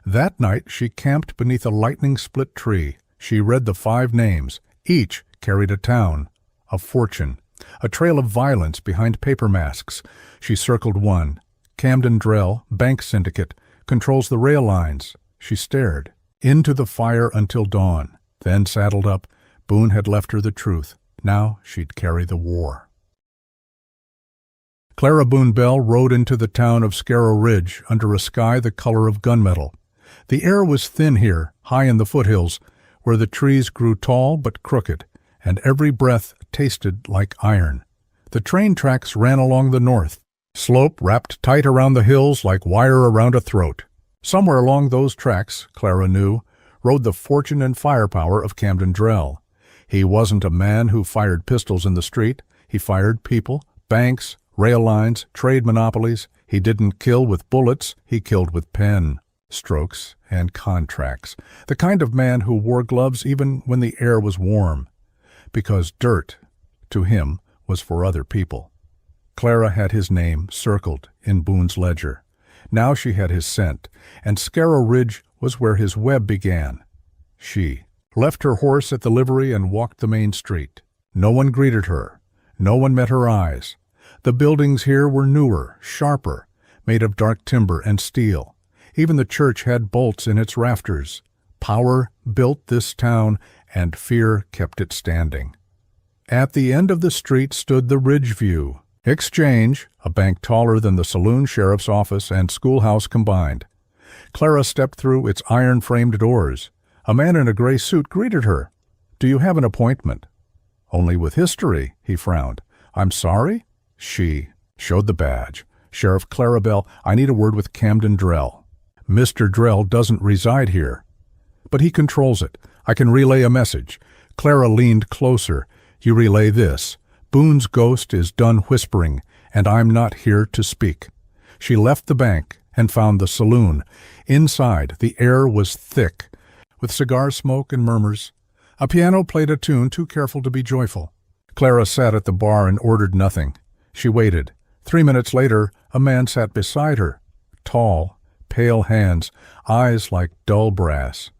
That night she camped beneath a lightning-split tree. She read the 5 names. Each carried a town, a fortune, a trail of violence behind paper masks. She circled 1. Camden Drell, bank syndicate, controls the rail lines. She stared into the fire until dawn, then saddled up. Boone had left her the truth. Now she'd carry the war. Clara Boone Bell rode into the town of Scarrow Ridge under a sky the color of gunmetal. The air was thin here, high in the foothills, where the trees grew tall but crooked, and every breath tasted like iron. The train tracks ran along the north, slope wrapped tight around the hills like wire around a throat. Somewhere along those tracks, Clara knew, rode the fortune and firepower of Camden Drell. He wasn't a man who fired pistols in the street. He fired people, banks, rail lines, trade monopolies. He didn't kill with bullets, he killed with pen, strokes, and contracts. The kind of man who wore gloves even when the air was warm. Because dirt, to him, was for other people. Clara had his name circled in Boone's ledger. Now she had his scent, and Scarrow Ridge was where his web began. She left her horse at the livery and walked the main street. No one greeted her. No one met her eyes. The buildings here were newer, sharper, made of dark timber and steel. Even the church had bolts in its rafters. Power built this town, and fear kept it standing. At the end of the street stood the Ridgeview Exchange, a bank taller than the saloon, sheriff's office, and schoolhouse combined. Clara stepped through its iron-framed doors. A man in a gray suit greeted her. "Do you have an appointment?" "Only with history," he frowned. "I'm sorry?" She showed the badge. "Sheriff Clara Bell, I need a word with Camden Drell." "Mr. Drell doesn't reside here." "But he controls it. I can relay a message." Clara leaned closer. "You relay this. Boone's ghost is done whispering, and I'm not here to speak." She left the bank and found the saloon. Inside, the air was thick, with cigar smoke and murmurs. A piano played a tune too careful to be joyful. Clara sat at the bar and ordered nothing. She waited. 3 minutes later, a man sat beside her. Tall, pale hands, eyes like dull brass.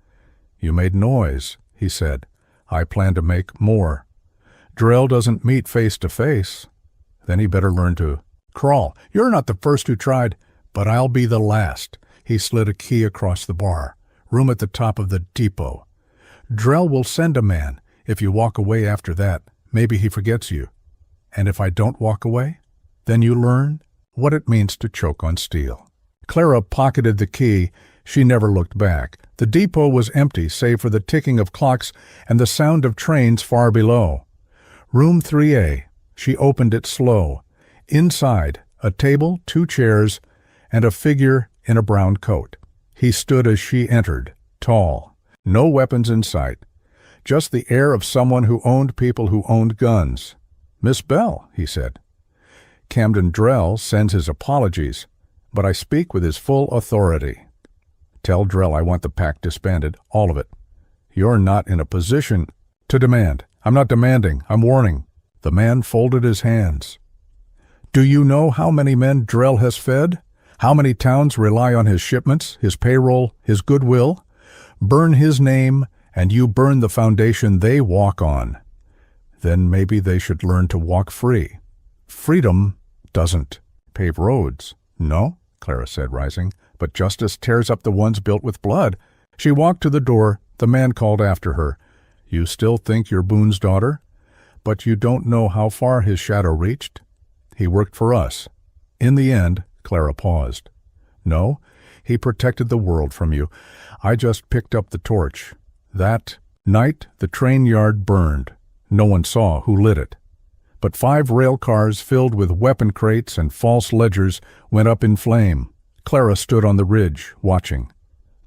"You made noise," he said. "I plan to make more." "Drell doesn't meet face to face." "Then he better learn to crawl." "You're not the first who tried, but I'll be the last." He slid a key across the bar. "Room at the top of the depot." "Drell will send a man. If you walk away after that, maybe he forgets you." "And if I don't walk away? Then you learn?" what it means to choke on steel. Clara pocketed the key. She never looked back. The depot was empty save for the ticking of clocks and the sound of trains far below. Room 3A. She opened it slow. Inside, a table, 2 chairs, and a figure in a brown coat. He stood as she entered, tall. No weapons in sight. Just the air of someone who owned people who owned guns. "Miss Bell," he said. "Camden Drell sends his apologies, but I speak with his full authority. Tell Drell I want the pack disbanded, all of it. You're not in a position to demand. I'm not demanding, I'm warning." The man folded his hands. "Do you know how many men Drell has fed? How many towns rely on his shipments, his payroll, his goodwill? Burn his name, and you burn the foundation they walk on. Then maybe they should learn to walk free. Freedom doesn't pave roads." "No," Clara said, rising, "but justice tears up the ones built with blood." She walked to the door. The man called after her. "You still think you're Boone's daughter? But you don't know how far his shadow reached? He worked for us. In the end," Clara paused. "No, he protected the world from you. I just picked up the torch. That night the train yard burned. No one saw who lit it. But 5 rail cars filled with weapon crates and false ledgers went up in flame. Clara stood on the ridge, watching.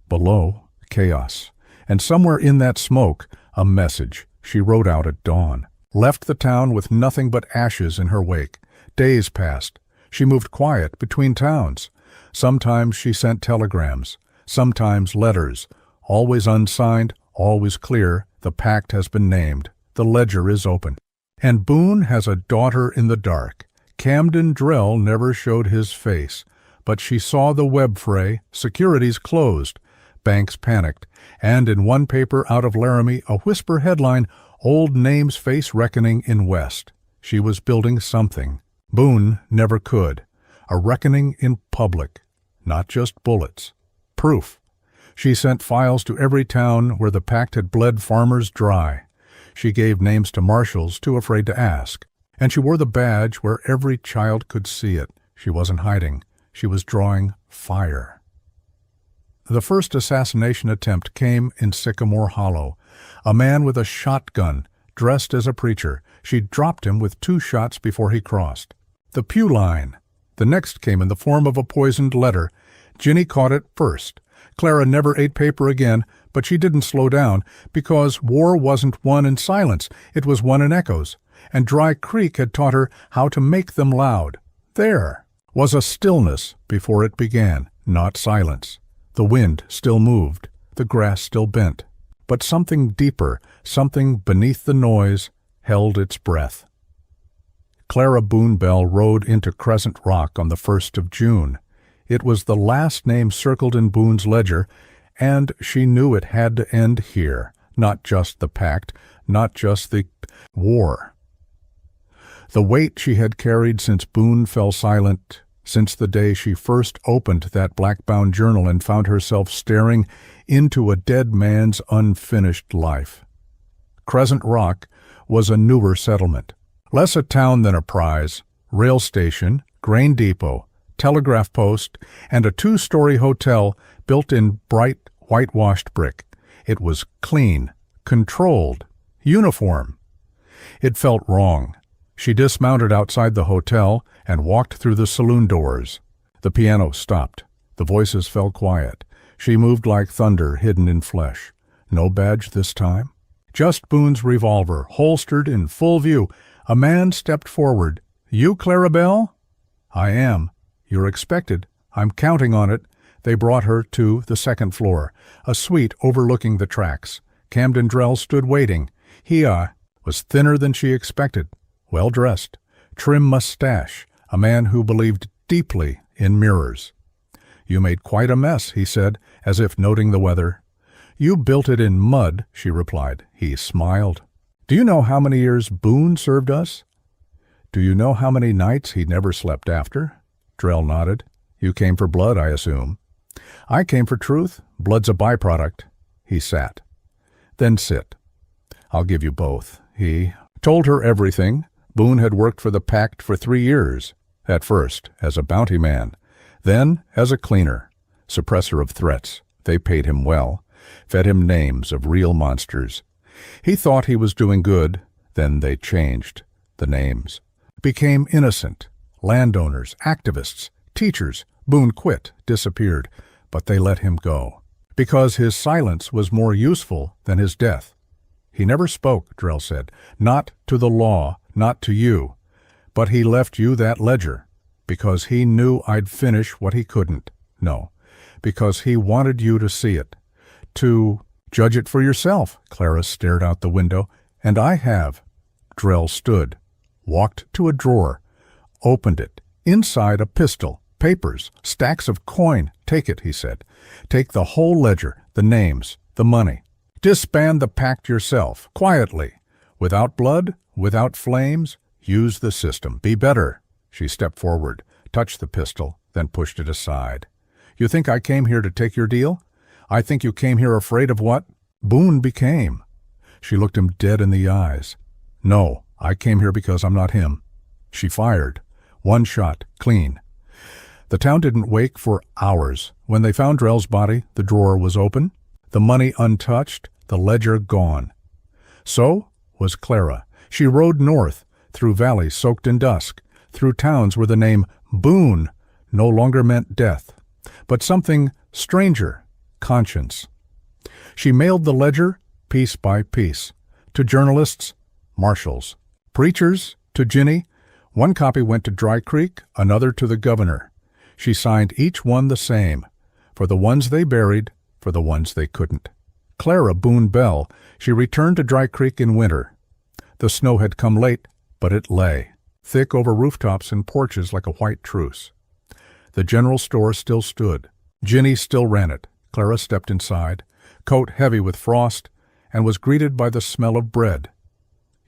Below, chaos. And somewhere in that smoke, a message she wrote out at dawn. Left the town with nothing but ashes in her wake. Days passed. She moved quiet between towns. Sometimes she sent telegrams, sometimes letters. Always unsigned, always clear, the pact has been named. The ledger is open. And Boone has a daughter in the dark. Camden Drell never showed his face, but she saw the web fray, securities closed. Banks panicked, and in one paper out of Laramie, a whisper headline, "Old Names Face Reckoning in West." She was building something. Boone never could. A reckoning in public, not just bullets. Proof. She sent files to every town where the pact had bled farmers dry. She gave names to marshals too afraid to ask. And she wore the badge where every child could see it. She wasn't hiding. She was drawing fire. The first assassination attempt came in Sycamore Hollow. A man with a shotgun, dressed as a preacher. She dropped him with 2 shots before he crossed. The pew line. The next came in the form of a poisoned letter. Ginny caught it first. Clara never ate paper again, but she didn't slow down, because war wasn't won in silence, it was won in echoes, and Dry Creek had taught her how to make them loud. There was a stillness before it began, not silence. The wind still moved, the grass still bent, but something deeper, something beneath the noise, held its breath. Clara Boone Bell rode into Crescent Rock on the 1st of June. It was the last name circled in Boone's ledger, and she knew it had to end here, not just the pact, not just the war. The weight she had carried since Boone fell silent, since the day she first opened that black-bound journal and found herself staring into a dead man's unfinished life. Crescent Rock was a newer settlement. Less a town than a prize, rail station, grain depot, telegraph post, and a 2-story hotel built in bright, whitewashed brick. It was clean, controlled, uniform. It felt wrong. She dismounted outside the hotel and walked through the saloon doors. The piano stopped. The voices fell quiet. She moved like thunder hidden in flesh. No badge this time. Just Boone's revolver, holstered in full view. A man stepped forward. "You Clara Bell?" "I am." "You're expected. I'm counting on it." They brought her to the 2nd floor, a suite overlooking the tracks. Camden Drell stood waiting. He was thinner than she expected, well-dressed, trim mustache, a man who believed deeply in mirrors. "You made quite a mess," he said, as if noting the weather. "You built it in mud," she replied. He smiled. "Do you know how many years Boone served us?" "Do you know how many nights he never slept after?" Drell nodded. "You came for blood, I assume." "I came for truth. Blood's a byproduct." He sat. "Then sit. I'll give you both." He told her everything. Boone had worked for the pact for 3 years. At first, as a bounty man, then as a cleaner, suppressor of threats. They paid him well, fed him names of real monsters. He thought he was doing good, then they changed the names. Became innocent. Landowners, activists, teachers. Boone quit, disappeared, but they let him go. Because his silence was more useful than his death. He never spoke, Drell said. Not to the law, not to you. But he left you that ledger, because he knew I'd finish what he couldn't. No, because he wanted you to see it. To judge it for yourself, Clara stared out the window. And I have. Drell stood, walked to a drawer, opened it. Inside a pistol, papers, stacks of coin. Take it, he said. Take the whole ledger, the names, the money. Disband the pact yourself, quietly. Without blood, without flames. Use the system. Be better. She stepped forward, touched the pistol, then pushed it aside. You think I came here to take your deal? I think you came here afraid of what Boone became. She looked him dead in the eyes. No, I came here because I'm not him. She fired. One shot, clean. The town didn't wake for hours. When they found Drell's body, the drawer was open, the money untouched, the ledger gone. So was Clara. She rode north, through valleys soaked in dusk, through towns where the name Boone no longer meant death, but something stranger, conscience. She mailed the ledger, piece by piece, to journalists, marshals, preachers, to Ginny. One copy went to Dry Creek, another to the governor. She signed each one the same, for the ones they buried, for the ones they couldn't. Clara Boone Bell, she returned to Dry Creek in winter. The snow had come late, but it lay, thick over rooftops and porches like a white truce. The general store still stood. Ginny still ran it. Clara stepped inside, coat heavy with frost, and was greeted by the smell of bread.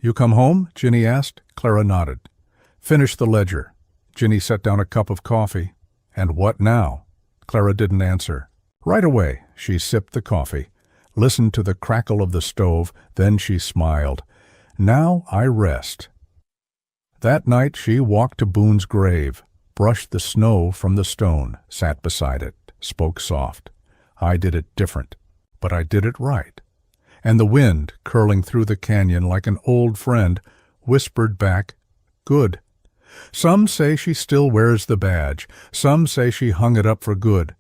You come home? Ginny asked. Clara nodded. Finish the ledger. Ginny set down a cup of coffee. And what now? Clara didn't answer. Right away, she sipped the coffee, listened to the crackle of the stove, then she smiled. Now I rest. That night she walked to Boone's grave, brushed the snow from the stone, sat beside it, spoke soft. I did it different, but I did it right. And the wind, curling through the canyon like an old friend, whispered back, good. Some say she still wears the badge, some say she hung it up for good,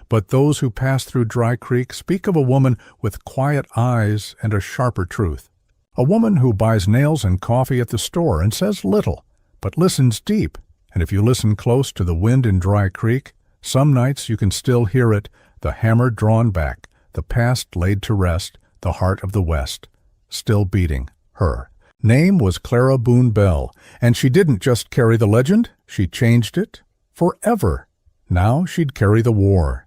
but those who pass through Dry Creek speak of a woman with quiet eyes and a sharper truth. A woman who buys nails and coffee at the store and says little, but listens deep. And if you listen close to the wind in Dry Creek, some nights you can still hear it, the hammer drawn back, the past laid to rest, the heart of the West, still beating her. Name was Clara Boone Bell, and she didn't just carry the legend, she changed it forever. Now she'd carry the war.